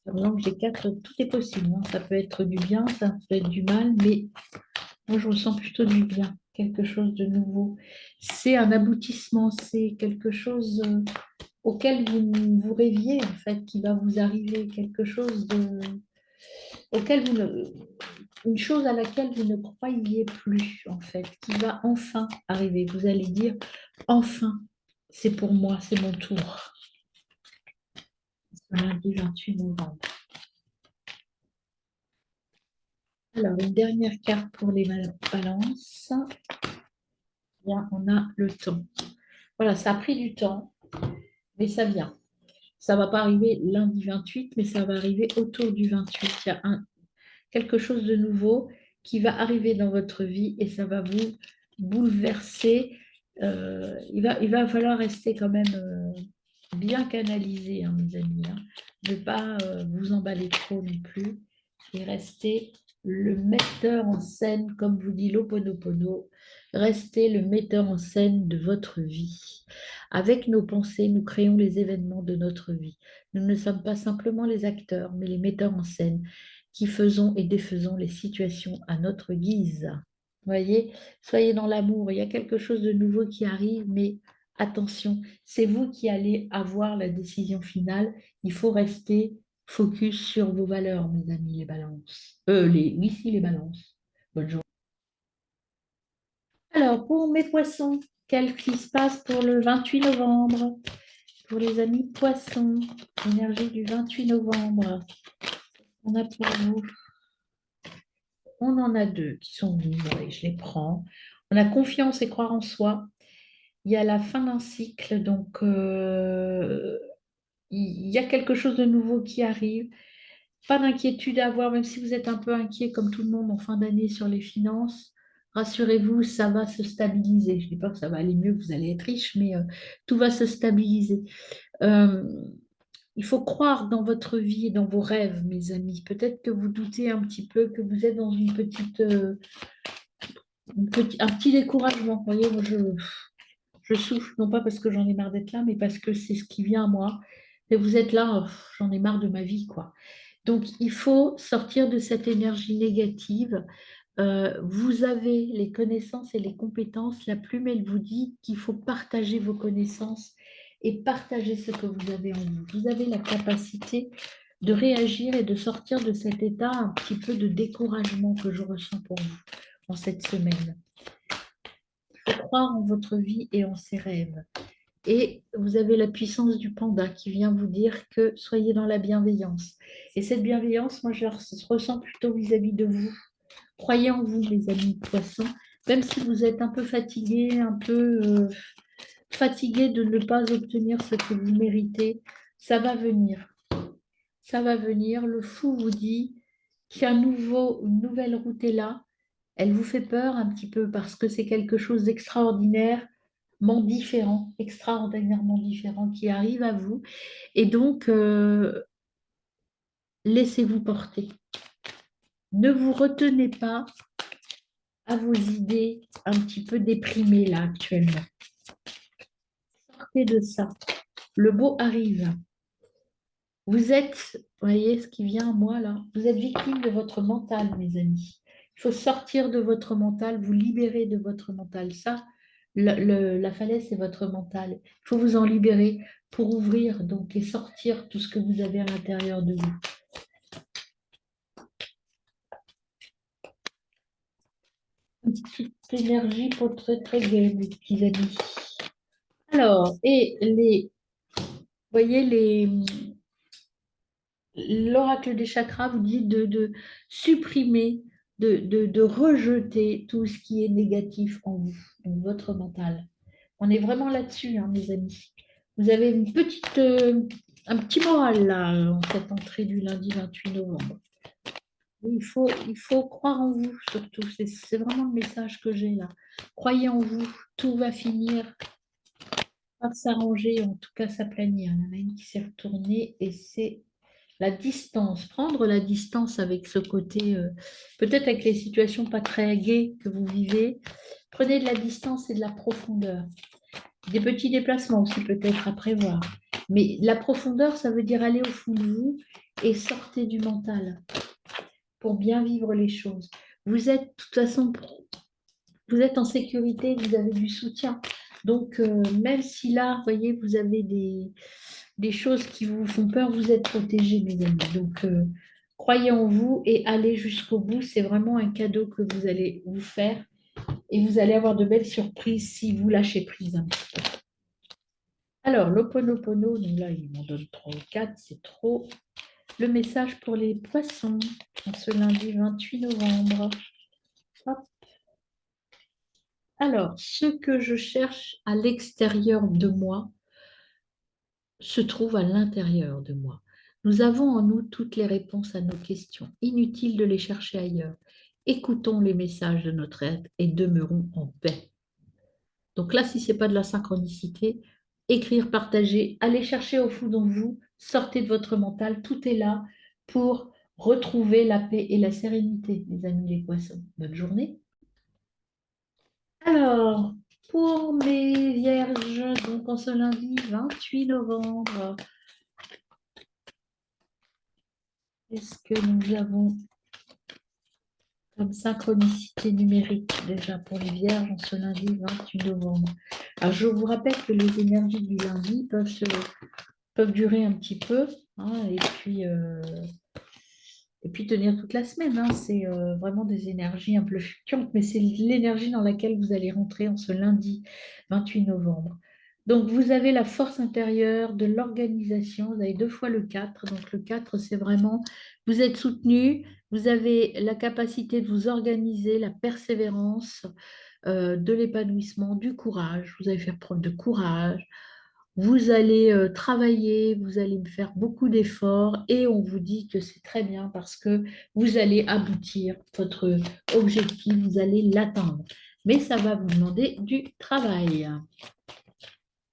Par exemple, j'ai quatre, tout est possible, hein. Ça peut être du bien, ça peut être du mal, mais moi, je ressens plutôt du bien, quelque chose de nouveau. C'est un aboutissement, c'est quelque chose auquel vous rêviez, en fait, qui va vous arriver, quelque chose auquel une chose à laquelle vous ne croyiez plus, en fait, qui va enfin arriver. Vous allez dire, enfin, c'est pour moi, c'est mon tour. C'est lundi 28 novembre. Alors, une dernière carte pour les balances. Bien, on a le temps. Voilà, ça a pris du temps, mais ça vient. Ça ne va pas arriver lundi 28, mais ça va arriver autour du 28. Il y a quelque chose de nouveau qui va arriver dans votre vie et ça va vous bouleverser. Il va falloir rester quand même bien canaliser, hein, mes amis, hein. Ne pas vous emballer trop non plus et rester le metteur en scène, comme vous dit l'Ho'oponopono, restez le metteur en scène de votre vie. Avec nos pensées, nous créons les événements de notre vie. Nous ne sommes pas simplement les acteurs, mais les metteurs en scène qui faisons et défaisons les situations à notre guise. Voyez, soyez dans l'amour. Il y a quelque chose de nouveau qui arrive, mais attention, c'est vous qui allez avoir la décision finale. Il faut rester focus sur vos valeurs, mes amis, les balances. Oui, si, les balances. Bonne journée. Alors, pour mes poissons, qu'est-ce qui se passe pour le 28 novembre? Pour les amis poissons, énergie du 28 novembre, on a pour vous, on en a deux qui sont venus, et je les prends. On a confiance et croire en soi. Il y a la fin d'un cycle, donc il y a quelque chose de nouveau qui arrive. Pas d'inquiétude à avoir, même si vous êtes un peu inquiet comme tout le monde en fin d'année sur les finances. Rassurez-vous, ça va se stabiliser. Je ne dis pas que ça va aller mieux, que vous allez être riche, mais tout va se stabiliser. Euh, il faut croire dans votre vie et dans vos rêves, mes amis. Peut-être que vous doutez un petit peu, que vous êtes dans un petit découragement. Vous voyez, moi, je souffle, non pas parce que j'en ai marre d'être là, mais parce que c'est ce qui vient à moi. Et vous êtes là, j'en ai marre de ma vie, quoi. Donc, il faut sortir de cette énergie négative. Vous avez les connaissances et les compétences. La plume, elle vous dit qu'il faut partager vos connaissances et partager ce que vous avez en vous. Vous avez la capacité de réagir et de sortir de cet état un petit peu de découragement que je ressens pour vous en cette semaine. Il faut croire en votre vie et en ses rêves. Et vous avez la puissance du panda qui vient vous dire que soyez dans la bienveillance. Et cette bienveillance, moi, je la ressens plutôt vis-à-vis de vous. Croyez en vous, les amis poissons, même si vous êtes un peu fatigué, un peu fatigué de ne pas obtenir ce que vous méritez, ça va venir. Ça va venir. Le fou vous dit une nouvelle route est là. Elle vous fait peur un petit peu parce que c'est quelque chose d'extraordinairement différent, extraordinairement différent qui arrive à vous. Et donc, laissez-vous porter. Ne vous retenez pas à vos idées un petit peu déprimées là actuellement. Sortez de ça. Le beau arrive. Vous êtes, vous voyez ce qui vient à moi là, vous êtes victime de votre mental, mes amis. Il faut sortir de votre mental, vous libérer de votre mental. Ça, la falaise, c'est votre mental. Il faut vous en libérer pour ouvrir donc et sortir tout ce que vous avez à l'intérieur de vous. Une petite énergie pour très très gai, mes petits amis. Alors, voyez, l'oracle des chakras vous dit de supprimer, de rejeter tout ce qui est négatif en vous, donc votre mental. On est vraiment là-dessus, hein, mes amis. Vous avez un petit moral là, en cette entrée du lundi 28 novembre. Il faut croire en vous, surtout. C'est vraiment le message que j'ai là. Croyez en vous, tout va finir par s'arranger, en tout cas s'aplanir. Il y en a une qui s'est retournée et c'est la distance. Prendre la distance avec ce côté, peut-être avec les situations pas très gaies que vous vivez. Prenez de la distance et de la profondeur. Des petits déplacements aussi peut-être à prévoir. Mais la profondeur, ça veut dire aller au fond de vous et sortez du mental pour bien vivre les choses. Vous êtes, de toute façon, vous êtes en sécurité, vous avez du soutien. Donc, même si là, vous voyez, vous avez des choses qui vous font peur, vous êtes protégés, mes amis. Donc, croyez en vous et allez jusqu'au bout. C'est vraiment un cadeau que vous allez vous faire et vous allez avoir de belles surprises si vous lâchez prise un petit peu. Alors, l'Ho'oponopono, donc là, il m'en donne 3 ou 4, c'est trop. Le message pour les poissons, en ce lundi 28 novembre. Hop. Alors, ce que je cherche à l'extérieur de moi se trouve à l'intérieur de moi. Nous avons en nous toutes les réponses à nos questions. Inutile de les chercher ailleurs. Écoutons les messages de notre être et demeurons en paix. Donc là, si ce n'est pas de la synchronicité, écrire, partager, allez chercher au fond de vous, sortez de votre mental, tout est là pour retrouver la paix et la sérénité, mes amis les poissons. Bonne journée. Alors, pour mes vierges, donc en ce lundi 28 novembre, qu'est-ce que nous avons comme synchronicité numérique déjà pour les vierges en ce lundi 28 novembre? Alors, je vous rappelle que les énergies du lundi peuvent durer un petit peu, hein, et puis tenir toute la semaine, hein. C'est vraiment des énergies un peu fluctuantes, mais c'est l'énergie dans laquelle vous allez rentrer en ce lundi 28 novembre. Donc, vous avez la force intérieure de l'organisation, vous avez deux fois le 4. Donc, le 4, c'est vraiment, vous êtes soutenu, vous avez la capacité de vous organiser, la persévérance, de l'épanouissement, du courage. Vous allez faire preuve de courage, vous allez travailler, vous allez me faire beaucoup d'efforts et on vous dit que c'est très bien parce que vous allez aboutir votre objectif, vous allez l'atteindre. Mais ça va vous demander du travail.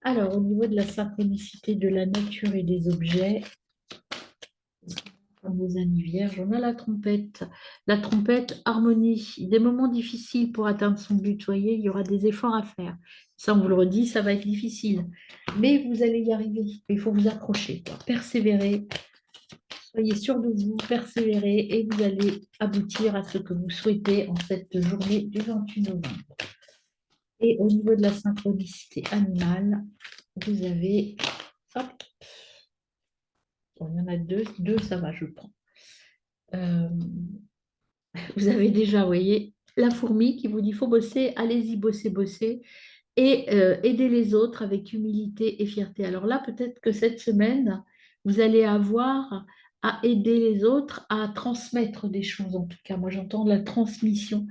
Alors, au niveau de la synchronicité de la nature et des objets, pour nos amis vierges, on a la trompette. La trompette, harmonie. Des moments difficiles pour atteindre son but. Vous voyez, il y aura des efforts à faire. Ça, on vous le redit, ça va être difficile. Mais vous allez y arriver. Il faut vous accrocher, quoi. Persévérer. Soyez sûr de vous, persévérer et vous allez aboutir à ce que vous souhaitez en cette journée du 28 novembre. Et au niveau de la synchronicité animale, vous avez... Hop, bon, il y en a deux. Deux, ça va, je prends. Euh, Vous avez déjà, vous voyez, la fourmi qui vous dit, il faut bosser, allez-y, bosser, bosser, et aider les autres avec humilité et fierté. Alors là, peut-être que cette semaine, vous allez avoir à aider les autres à transmettre des choses, en tout cas. Moi, j'entends la transmission,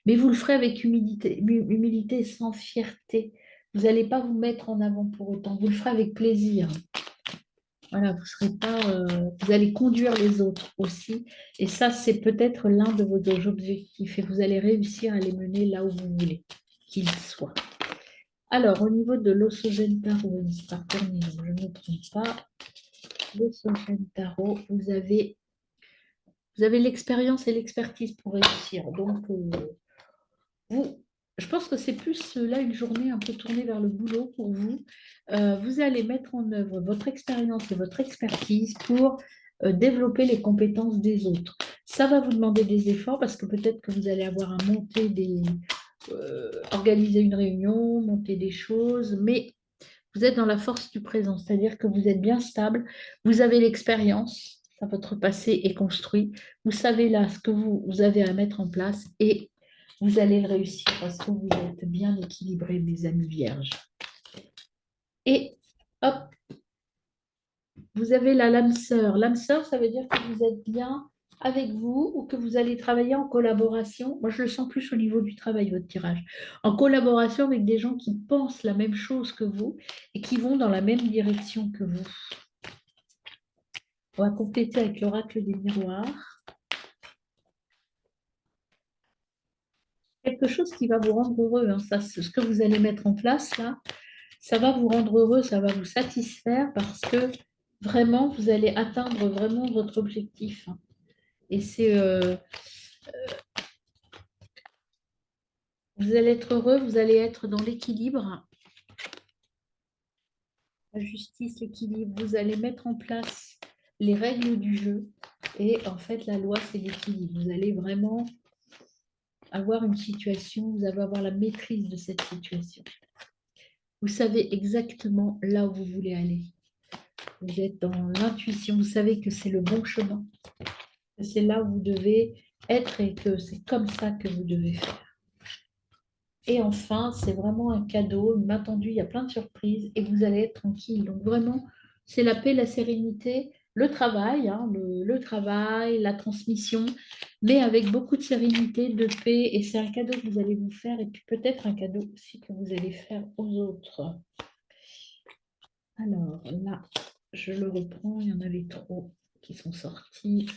mais vous le ferez avec humilité, humilité sans fierté. Vous n'allez pas vous mettre en avant pour autant, vous le ferez avec plaisir. Voilà, vous serez pas, vous allez conduire les autres aussi. Et ça, c'est peut-être l'un de vos objectifs. Et vous allez réussir à les mener là où vous voulez qu'ils soient. Alors, au niveau de l'Ossogène Tarot, c'est pas terminé, donc je ne me trompe pas. L'Ossogène Tarot, vous avez l'expérience et l'expertise pour réussir. Donc, vous, je pense que c'est plus là une journée un peu tournée vers le boulot pour vous. Vous allez mettre en œuvre votre expérience et votre expertise pour développer les compétences des autres. Ça va vous demander des efforts parce que peut-être que vous allez avoir à organiser une réunion, monter des choses, mais vous êtes dans la force du présent, c'est-à-dire que vous êtes bien stable, vous avez l'expérience, votre passé est construit, vous savez là ce que vous avez à mettre en place et vous allez le réussir parce que vous êtes bien équilibrés, mes amis vierges. Et hop, vous avez la lame sœur. L'âme sœur, ça veut dire que vous êtes bien avec vous ou que vous allez travailler en collaboration. Moi, je le sens plus au niveau du travail, votre tirage. En collaboration avec des gens qui pensent la même chose que vous et qui vont dans la même direction que vous. On va compléter avec l'oracle des miroirs. Quelque chose qui va vous rendre heureux, hein. Ça, ce que vous allez mettre en place là, ça va vous rendre heureux, ça va vous satisfaire parce que vraiment, vous allez atteindre vraiment votre objectif. Et vous allez être heureux, vous allez être dans l'équilibre, la justice, l'équilibre. Vous allez mettre en place les règles du jeu. Et en fait, la loi, c'est l'équilibre. Vous allez vraiment avoir une situation, vous allez avoir la maîtrise de cette situation. Vous savez exactement là où vous voulez aller. Vous êtes dans l'intuition, vous savez que c'est le bon chemin, que c'est là où vous devez être et que c'est comme ça que vous devez faire. Et enfin, c'est vraiment un cadeau, une main tendue, il y a plein de surprises et vous allez être tranquille. Donc vraiment, c'est la paix, la sérénité, le travail, hein, le travail, la transmission, mais avec beaucoup de sérénité, de paix. Et c'est un cadeau que vous allez vous faire et puis peut-être un cadeau aussi que vous allez faire aux autres. Alors là, je le reprends, il y en avait trop qui sont sortis.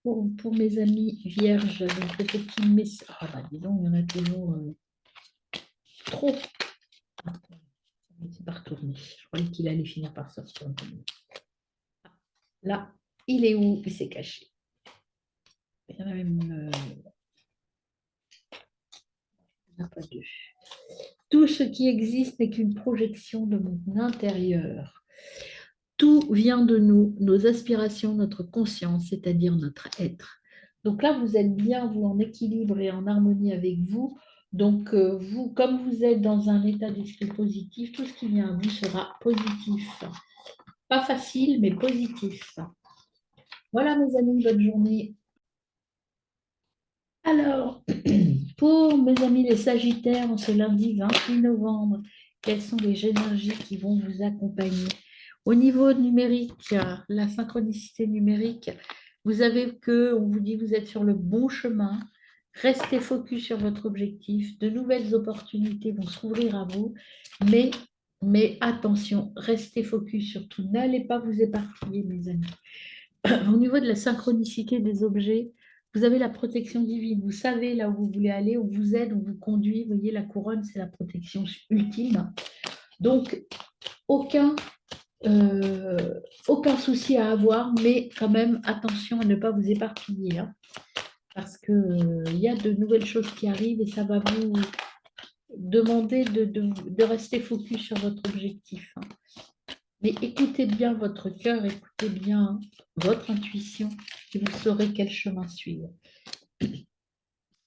Pour mes amis vierges, donc le petit message. Ah bah dis donc, il y en a toujours trop. retourner. Je croyais qu'il allait finir par sortir. Là, il est où? Il s'est caché. Il y en a même il n'y en a pas deux. Tout ce qui existe n'est qu'une projection de mon intérieur. Tout vient de nous, nos aspirations, notre conscience, c'est-à-dire notre être. Donc là, vous êtes bien, vous en équilibre et en harmonie avec vous. Donc, vous, comme vous êtes dans un état d'esprit positif, tout ce qui vient à vous sera positif. Pas facile, mais positif. Voilà, mes amis, bonne journée. Alors, pour mes amis les Sagittaires, en ce lundi 28 novembre, quelles sont les énergies qui vont vous accompagner? Au niveau numérique, la synchronicité numérique, vous avez que, on vous dit, vous êtes sur le bon chemin. Restez focus sur votre objectif. De nouvelles opportunités vont s'ouvrir à vous, mais attention, restez focus surtout. N'allez pas vous éparpiller, mes amis. Au niveau de la synchronicité des objets, vous avez la protection divine. Vous savez là où vous voulez aller, où vous êtes, où vous conduit. Vous voyez, la couronne, c'est la protection ultime. Donc, aucun, aucun souci à avoir, mais quand même, attention à ne pas vous éparpiller. Hein, parce qu'il y a de nouvelles choses qui arrivent et ça va vous demander de rester focus sur votre objectif. Hein. Mais écoutez bien votre cœur, écoutez bien votre intuition et vous saurez quel chemin suivre.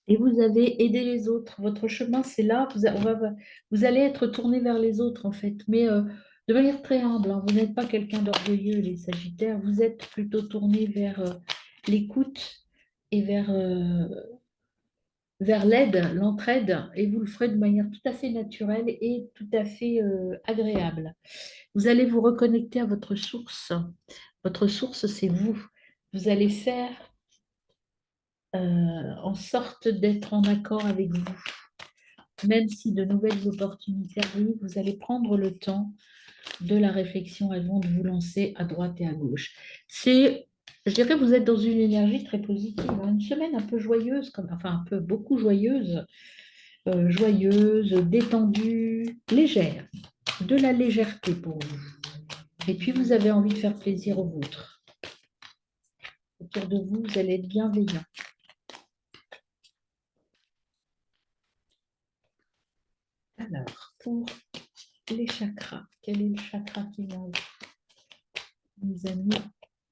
Et vous avez aidé les autres. Votre chemin, c'est là. Vous allez être tourné vers les autres, en fait. Mais de manière très humble. Hein. Vous n'êtes pas quelqu'un d'orgueilleux, les Sagittaires. Vous êtes plutôt tourné vers l'écoute et vers l'aide, l'entraide. Et vous le ferez de manière tout à fait naturelle et tout à fait agréable. Vous allez vous reconnecter à votre source. Votre source, c'est vous. Vous allez faire en sorte d'être en accord avec vous. Même si de nouvelles opportunités arrivent, vous allez prendre le temps de la réflexion avant de vous lancer à droite et à gauche. Je dirais, vous êtes dans une énergie très positive, hein. Une semaine un peu joyeuse, enfin un peu beaucoup joyeuse, joyeuse, détendue, légère, de la légèreté pour vous. Et puis vous avez envie de faire plaisir aux vôtres. Autour de vous, vous allez être bienveillant. Alors, pour les chakras, quel est le chakra qui vient vous? Mes amis,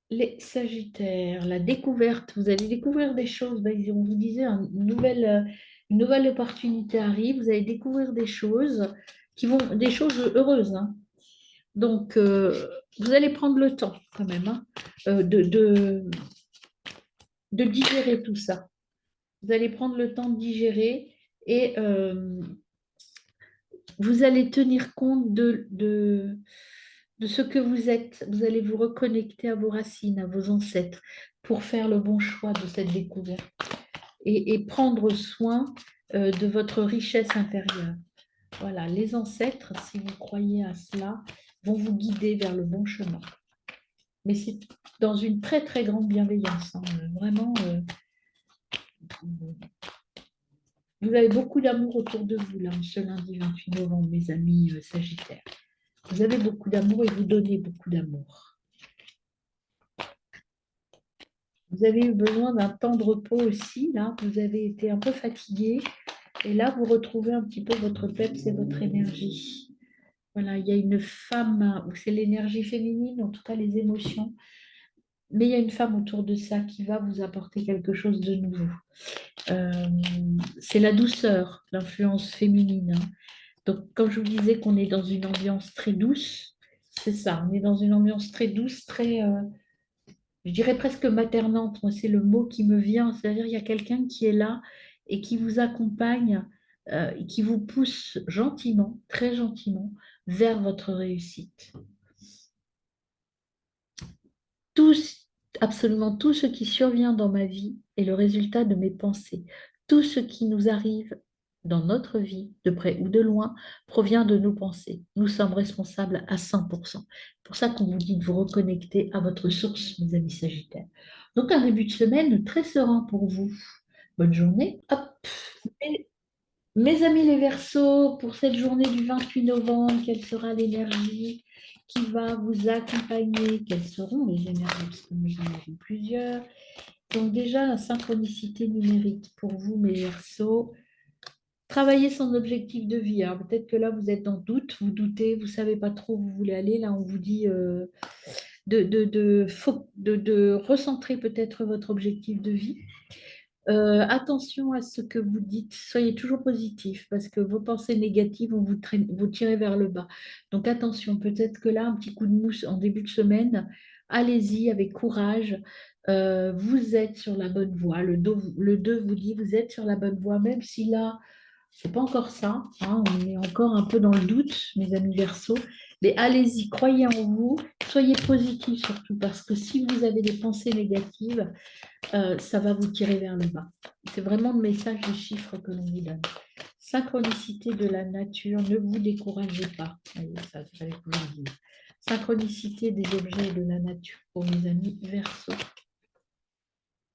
les Sagittaires, la découverte, vous allez découvrir des choses. On vous disait, une nouvelle opportunité arrive, vous allez découvrir des choses des choses heureuses. Hein. Donc, vous allez prendre le temps quand même hein, de digérer tout ça. Vous allez prendre le temps de digérer et vous allez tenir compte de ce que vous êtes. Vous allez vous reconnecter à vos racines, à vos ancêtres, pour faire le bon choix de cette découverte et prendre soin de votre richesse intérieure. Voilà, les ancêtres, si vous croyez à cela, vont vous guider vers le bon chemin. Mais c'est dans une très, très grande bienveillance. Hein, vraiment, vous avez beaucoup d'amour autour de vous, là, ce lundi 28 novembre, mes amis Sagittaires. Vous avez beaucoup d'amour et vous donnez beaucoup d'amour. Vous avez eu besoin d'un temps de repos aussi, là. Vous avez été un peu fatigué. Et là, vous retrouvez un petit peu votre peps et votre énergie. Voilà, il y a une femme, c'est l'énergie féminine, en tout cas les émotions. Mais il y a une femme autour de ça qui va vous apporter quelque chose de nouveau. C'est la douceur, l'influence féminine. Hein. Donc, comme je vous disais qu'on est dans une ambiance très douce, c'est ça, on est dans une ambiance très douce, très, je dirais presque maternante. Moi, c'est le mot qui me vient. C'est-à-dire, il y a quelqu'un qui est là et qui vous accompagne, et qui vous pousse gentiment, très gentiment, vers votre réussite. Tout, absolument tout ce qui survient dans ma vie est le résultat de mes pensées. Tout ce qui nous arrive dans notre vie, de près ou de loin, provient de nos pensées. Nous sommes responsables à 100%. C'est pour ça qu'on vous dit de vous reconnecter à votre source, mes amis Sagittaires. Donc un début de semaine très serein pour vous. Bonne journée. Hop. Mes amis les Verseaux, pour cette journée du 28 novembre, quelle sera l'énergie qui va vous accompagner? Quelles seront les énergies? Parce que nous en avons plusieurs. Donc déjà, la synchronicité numérique pour vous, mes Verseaux. Travailler son objectif de vie. Alors peut-être que là, vous êtes en doute, vous doutez, vous ne savez pas trop où vous voulez aller. Là, on vous dit de recentrer peut-être votre objectif de vie. Attention à ce que vous dites, soyez toujours positif parce que vos pensées négatives vont vous tirer vers le bas. Donc attention, peut-être que là, un petit coup de mousse en début de semaine, allez-y avec courage. Vous êtes sur la bonne voie. Le 2 vous dit, vous êtes sur la bonne voie, même si là, c'est pas encore ça, hein, on est encore un peu dans le doute, mes amis Verseaux. Mais allez-y, croyez en vous, soyez positifs surtout, parce que si vous avez des pensées négatives, ça va vous tirer vers le bas. C'est vraiment le message des chiffres que l'on vous donne. Synchronicité de la nature, ne vous découragez pas. Voyez, ça, j'allais vous le dire. Synchronicité des objets de la nature pour mes amis Verseaux.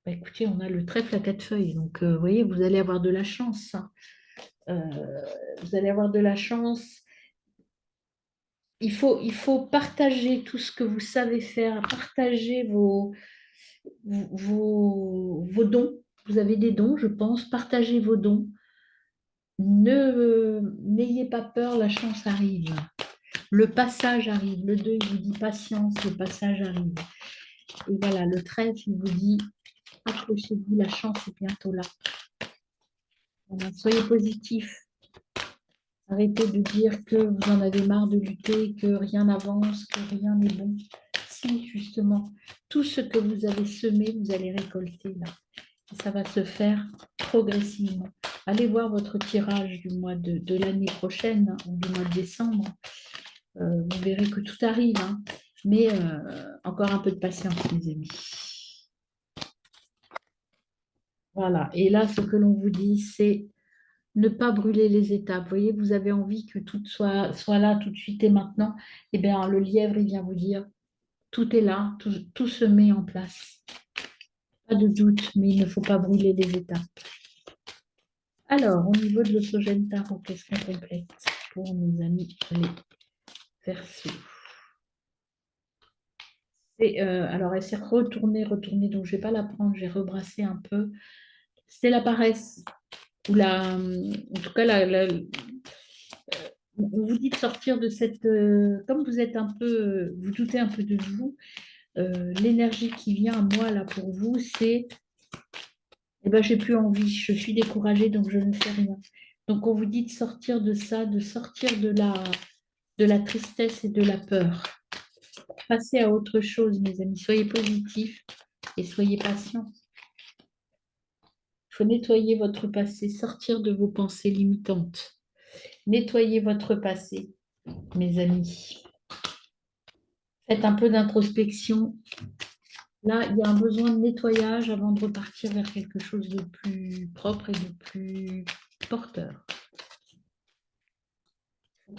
Bah, écoutez, on a le trèfle à quatre feuilles, donc vous voyez, vous allez avoir de la chance, hein. Euh, vous allez avoir de la chance. Il faut partager tout ce que vous savez faire, partager vos dons. Vous avez des dons, je pense. Partagez vos dons. N'ayez pas peur, la chance arrive. Le passage arrive. Le 2, il vous dit patience, le passage arrive. Et voilà, le 13, il vous dit accrochez-vous, la chance est bientôt là. Voilà, soyez positif. Arrêtez de dire que vous en avez marre de lutter, que rien n'avance, que rien n'est bon. Si, justement, tout ce que vous avez semé, vous allez récolter là. Et ça va se faire progressivement. Allez voir votre tirage du mois de l'année prochaine, hein, ou du mois de décembre. Vous verrez que tout arrive, hein. Mais encore un peu de patience, mes amis. Voilà. Et là, ce que l'on vous dit, c'est ne pas brûler les étapes. Vous voyez, vous avez envie que tout soit là tout de suite et maintenant. Eh bien, le lièvre, il vient vous dire, tout est là, tout se met en place. Pas de doute, mais il ne faut pas brûler les étapes. Alors, au niveau de l'Osogène Tarot, qu'est-ce qu'on complète pour nos amis les Verseaux? Alors, elle s'est retournée, donc je ne vais pas la prendre, j'ai rebrassé un peu. C'est la paresse, ou en tout cas, on vous dit de sortir de cette... comme vous êtes un peu... vous doutez un peu de vous, l'énergie qui vient à moi, là, pour vous, c'est... Eh ben, j'ai plus envie, je suis découragée, donc je ne fais rien. Donc, on vous dit de sortir de ça, de sortir de la tristesse et de la peur. Passez à autre chose, mes amis. Soyez positifs et soyez patients. Il faut nettoyer votre passé, sortir de vos pensées limitantes. Nettoyez votre passé, mes amis. Faites un peu d'introspection. Là, il y a un besoin de nettoyage avant de repartir vers quelque chose de plus propre et de plus porteur.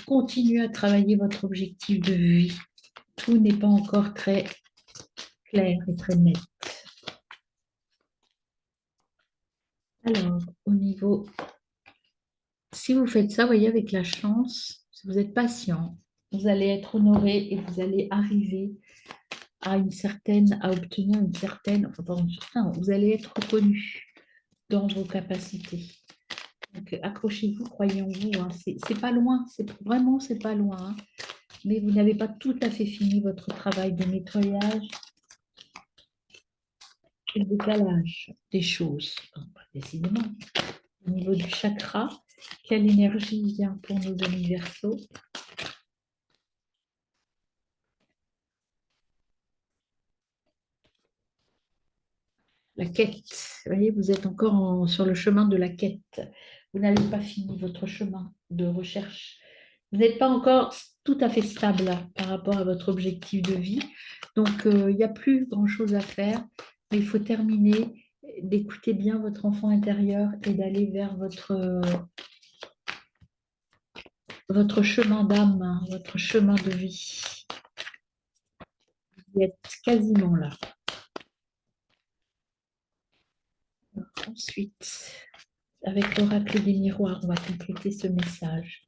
Continuez à travailler votre objectif de vie. Tout n'est pas encore très clair et très net. Alors, au niveau, si vous faites ça, vous voyez, avec la chance, si vous êtes patient, vous allez être honoré et vous allez arriver à obtenir une certaine, enfin pas une certaine, vous allez être reconnu dans vos capacités. Donc, accrochez-vous, croyez en vous, hein. C'est pas loin, vraiment, c'est pas loin, hein. Mais vous n'avez pas tout à fait fini votre travail de nettoyage et le décalage des choses. Bon, décidément, au niveau du chakra, quelle énergie vient pour nos amis Verseaux? La quête. Vous voyez, vous êtes encore sur le chemin de la quête. Vous n'avez pas fini votre chemin de recherche. Vous n'êtes pas encore tout à fait stable là, par rapport à votre objectif de vie. Donc, il n'y a plus grand-chose à faire. Mais il faut terminer d'écouter bien votre enfant intérieur et d'aller vers votre chemin d'âme, hein, votre chemin de vie. Vous êtes quasiment là. Ensuite, avec l'oracle des miroirs, on va compléter ce message.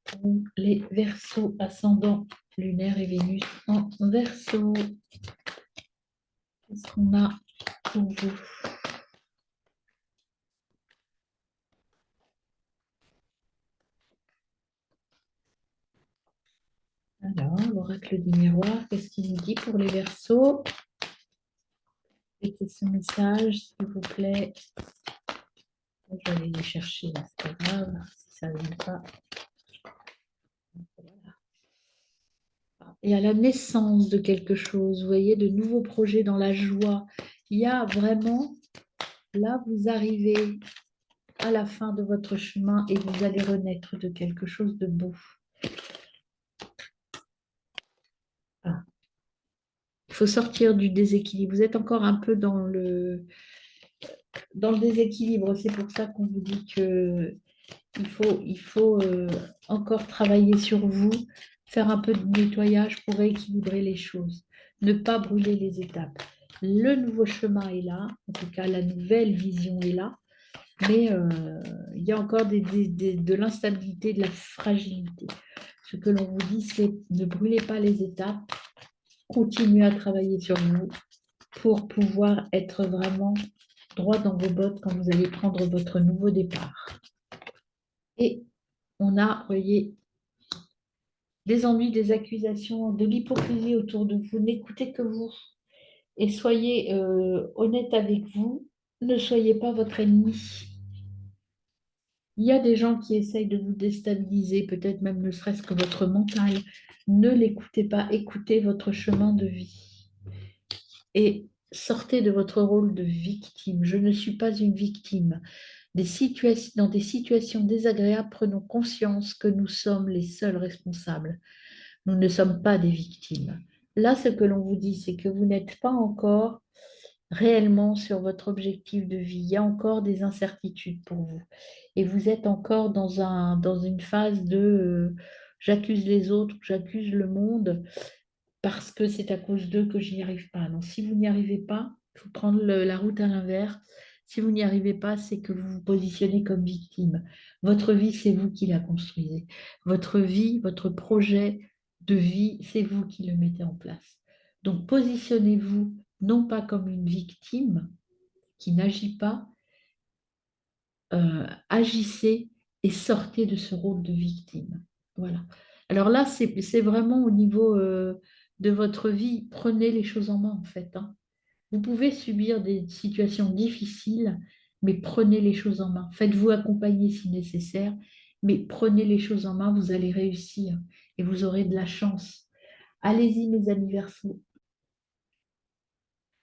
Pour les Verseaux, ascendant lunaire et Vénus en Verseau. Qu'est-ce qu'on a pour vous? Alors, l'oracle des miroirs, qu'est-ce qu'il nous dit pour les Verseaux? Mettez ce message, s'il vous plaît. Je vais aller les chercher, c'est pas grave, si ça ne vient pas. Voilà. Et à la naissance de quelque chose, vous voyez, de nouveaux projets dans la joie. Il y a vraiment, là, vous arrivez à la fin de votre chemin et vous allez renaître de quelque chose de beau. Ah. Il faut sortir du déséquilibre. Vous êtes encore un peu dans le déséquilibre. C'est pour ça qu'on vous dit que il faut encore travailler sur vous, faire un peu de nettoyage pour rééquilibrer les choses, ne pas brûler les étapes. Le nouveau chemin est là, en tout cas la nouvelle vision est là, mais il y a encore de l'instabilité, de la fragilité. Ce que l'on vous dit, c'est ne brûlez pas les étapes, continuez à travailler sur vous pour pouvoir être vraiment droit dans vos bottes quand vous allez prendre votre nouveau départ. Et on a, vous voyez, des ennuis, des accusations, de l'hypocrisie autour de vous. N'écoutez que vous et soyez honnête avec vous. Ne soyez pas votre ennemi. Il y a des gens qui essayent de vous déstabiliser, peut-être même ne serait-ce que votre mental. Ne l'écoutez pas, écoutez votre chemin de vie. Et sortez de votre rôle de victime. Je ne suis pas une victime. Dans des situations désagréables, prenons conscience que nous sommes les seuls responsables. Nous ne sommes pas des victimes. Là, ce que l'on vous dit, c'est que vous n'êtes pas encore réellement sur votre objectif de vie. Il y a encore des incertitudes pour vous. Et vous êtes encore dans une phase de j'accuse les autres, j'accuse le monde parce que c'est à cause d'eux que je n'y arrive pas. Donc, si vous n'y arrivez pas, il faut prendre la route à l'inverse. Si vous n'y arrivez pas, c'est que vous vous positionnez comme victime. Votre vie, c'est vous qui la construisez. Votre vie, votre projet de vie, c'est vous qui le mettez en place. Donc, positionnez-vous non pas comme une victime qui n'agit pas, agissez et sortez de ce rôle de victime. Voilà. Alors là, c'est vraiment au niveau de votre vie. Prenez les choses en main, en fait, hein. Vous pouvez subir des situations difficiles, mais prenez les choses en main. Faites-vous accompagner si nécessaire, mais prenez les choses en main, vous allez réussir et vous aurez de la chance. Allez-y, mes amis Verseaux.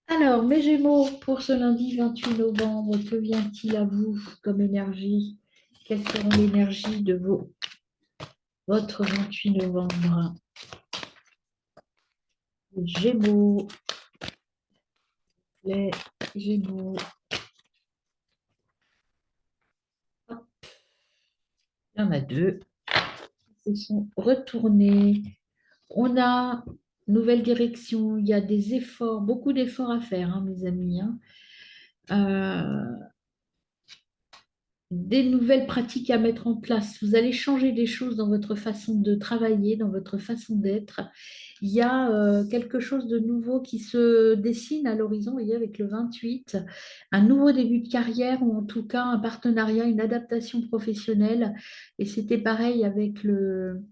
Alors, mes Gémeaux, pour ce lundi 28 novembre, que vient-il à vous comme énergie? Quelle sera l'énergie de votre 28 novembre? Les Gémeaux, les Gémeaux. Hop, il y en a deux. Ils se sont retournés. On a nouvelle direction. Il y a des efforts, beaucoup d'efforts à faire, hein, mes amis, hein. Des nouvelles pratiques à mettre en place. Vous allez changer des choses dans votre façon de travailler, dans votre façon d'être. Il y a quelque chose de nouveau qui se dessine à l'horizon, vous voyez, avec le 28, un nouveau début de carrière ou en tout cas un partenariat, une adaptation professionnelle. Et c'était pareil avec le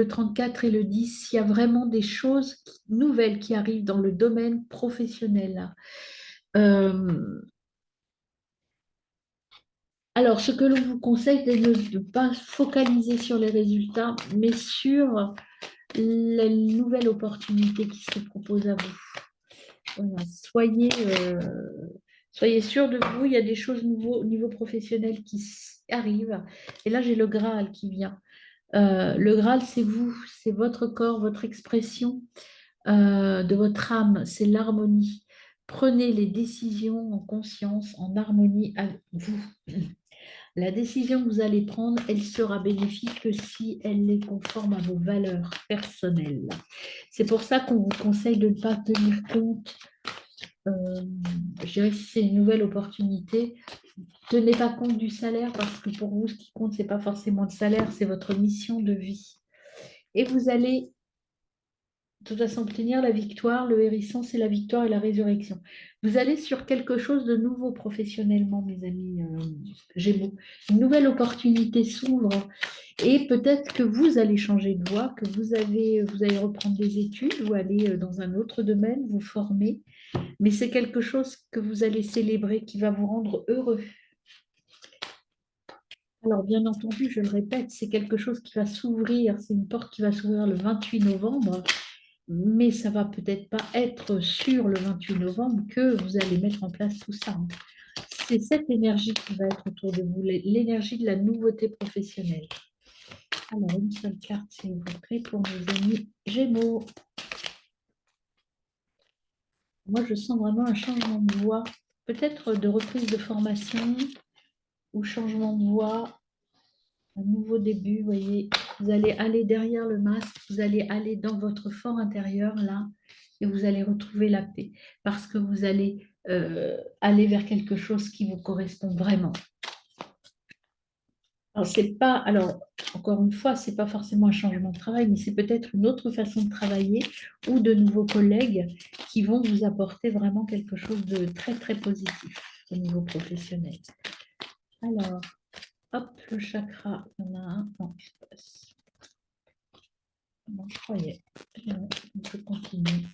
34 et le 10. Il y a vraiment des choses nouvelles qui arrivent dans le domaine professionnel. Euh, Alors, ce que l'on vous conseille, c'est de ne pas focaliser sur les résultats, mais sur la nouvelle opportunité qui se propose à vous. Voilà, soyez sûr de vous, il y a des choses nouveaux au niveau professionnel qui arrivent. Et là, j'ai le Graal qui vient. Le Graal, c'est vous, c'est votre corps, votre expression de votre âme, c'est l'harmonie. Prenez les décisions en conscience, en harmonie avec vous. La décision que vous allez prendre, elle sera bénéfique que si elle est conforme à vos valeurs personnelles. C'est pour ça qu'on vous conseille de ne pas tenir compte euh, je dirais que si c'est une nouvelle opportunité, tenez pas compte du salaire parce que pour vous, ce qui compte, c'est pas forcément le salaire, c'est votre mission de vie. Et vous allez de toute façon obtenir la victoire. Le hérisson, c'est la victoire et la résurrection. Vous allez sur quelque chose de nouveau professionnellement, mes amis Gémeaux. Une nouvelle opportunité s'ouvre et peut-être que vous allez changer de voie, que vous allez reprendre des études ou aller dans un autre domaine, vous former. Mais c'est quelque chose que vous allez célébrer qui va vous rendre heureux. Alors, bien entendu, je le répète, c'est quelque chose qui va s'ouvrir, c'est une porte qui va s'ouvrir le 28 novembre, mais ça va peut-être pas être sur le 28 novembre que vous allez mettre en place tout ça. C'est cette énergie qui va être autour de vous, l'énergie de la nouveauté professionnelle. Alors, une seule carte, s'il vous plaît, pour mes amis Gémeaux. Moi, je sens vraiment un changement de voie, peut-être de reprise de formation ou changement de voie, un nouveau début, vous voyez. Vous allez aller derrière le masque, vous allez aller dans votre fort intérieur, là, et vous allez retrouver la paix, parce que vous allez aller vers quelque chose qui vous correspond vraiment. Alors, c'est pas, alors, encore une fois, c'est pas forcément un changement de travail, mais c'est peut-être une autre façon de travailler ou de nouveaux collègues qui vont vous apporter vraiment quelque chose de très, très positif au niveau professionnel. Alors, hop, le chakra, il y en a un en espace. Bon, je croyais. Je continue.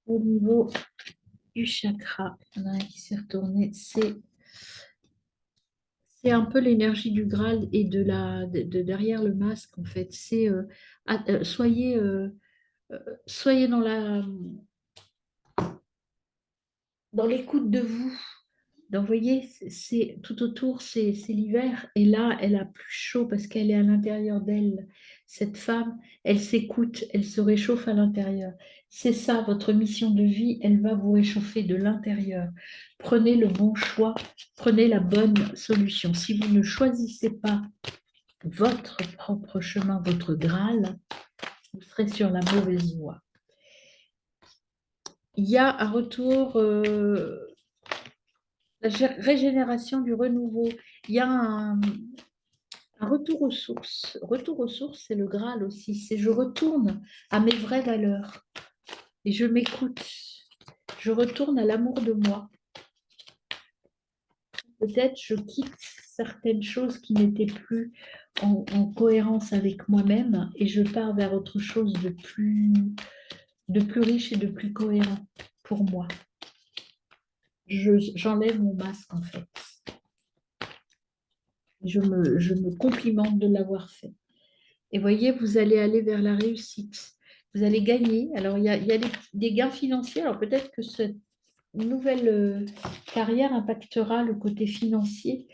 Au niveau du chakra, il y en a un qui s'est retourné. C'est un peu l'énergie du Graal et de derrière le masque, en fait. C'est soyez dans l'écoute de vous. Donc, vous voyez, c'est tout autour, c'est l'hiver. Et là, elle a plus chaud parce qu'elle est à l'intérieur d'elle. Cette femme, elle s'écoute, elle se réchauffe à l'intérieur. C'est ça, votre mission de vie, elle va vous réchauffer de l'intérieur. Prenez le bon choix, prenez la bonne solution. Si vous ne choisissez pas votre propre chemin, votre Graal, vous serez sur la mauvaise voie. Il y a un retour, la régénération du renouveau. Il y a un retour aux sources. Retour aux sources, c'est le Graal aussi. C'est je retourne à mes vraies valeurs et je m'écoute. Je retourne à l'amour de moi. Peut-être je quitte certaines choses qui n'étaient plus en cohérence avec moi-même et je pars vers autre chose de plus riche et de plus cohérent pour moi. J'enlève mon masque en fait. Je me complimente de l'avoir fait. Et voyez, vous allez aller vers la réussite. Vous allez gagner. Alors, il y a des gains financiers. Alors, peut-être que cette nouvelle carrière impactera le côté financier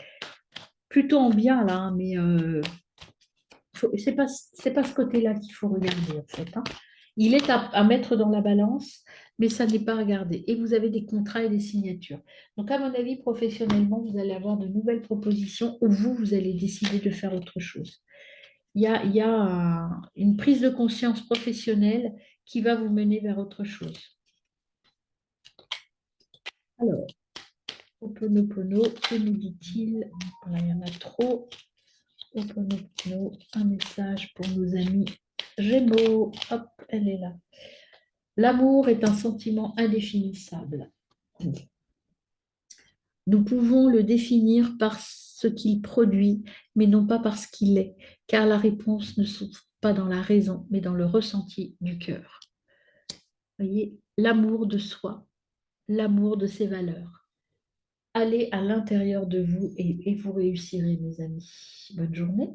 plutôt en bien, là. Hein, mais c'est pas ce côté-là qu'il faut regarder, en fait. Hein. Il est à mettre dans la balance, mais ça n'est pas à regarder. Et vous avez des contrats et des signatures. Donc, à mon avis, professionnellement, vous allez avoir de nouvelles propositions où vous allez décider de faire autre chose. Il y a une prise de conscience professionnelle qui va vous mener vers autre chose. Alors, Ho'oponopono, que nous dit-il? Voilà, il y en a trop. Ho'oponopono, un message pour nos amis Gémeaux. Hop, elle est là. L'amour est un sentiment indéfinissable. Nous pouvons le définir par ce qu'il produit, mais non pas par ce qu'il est, car la réponse ne se trouve pas dans la raison, mais dans le ressenti du cœur. Voyez, l'amour de soi, l'amour de ses valeurs. Allez à l'intérieur de vous et vous réussirez, mes amis. Bonne journée.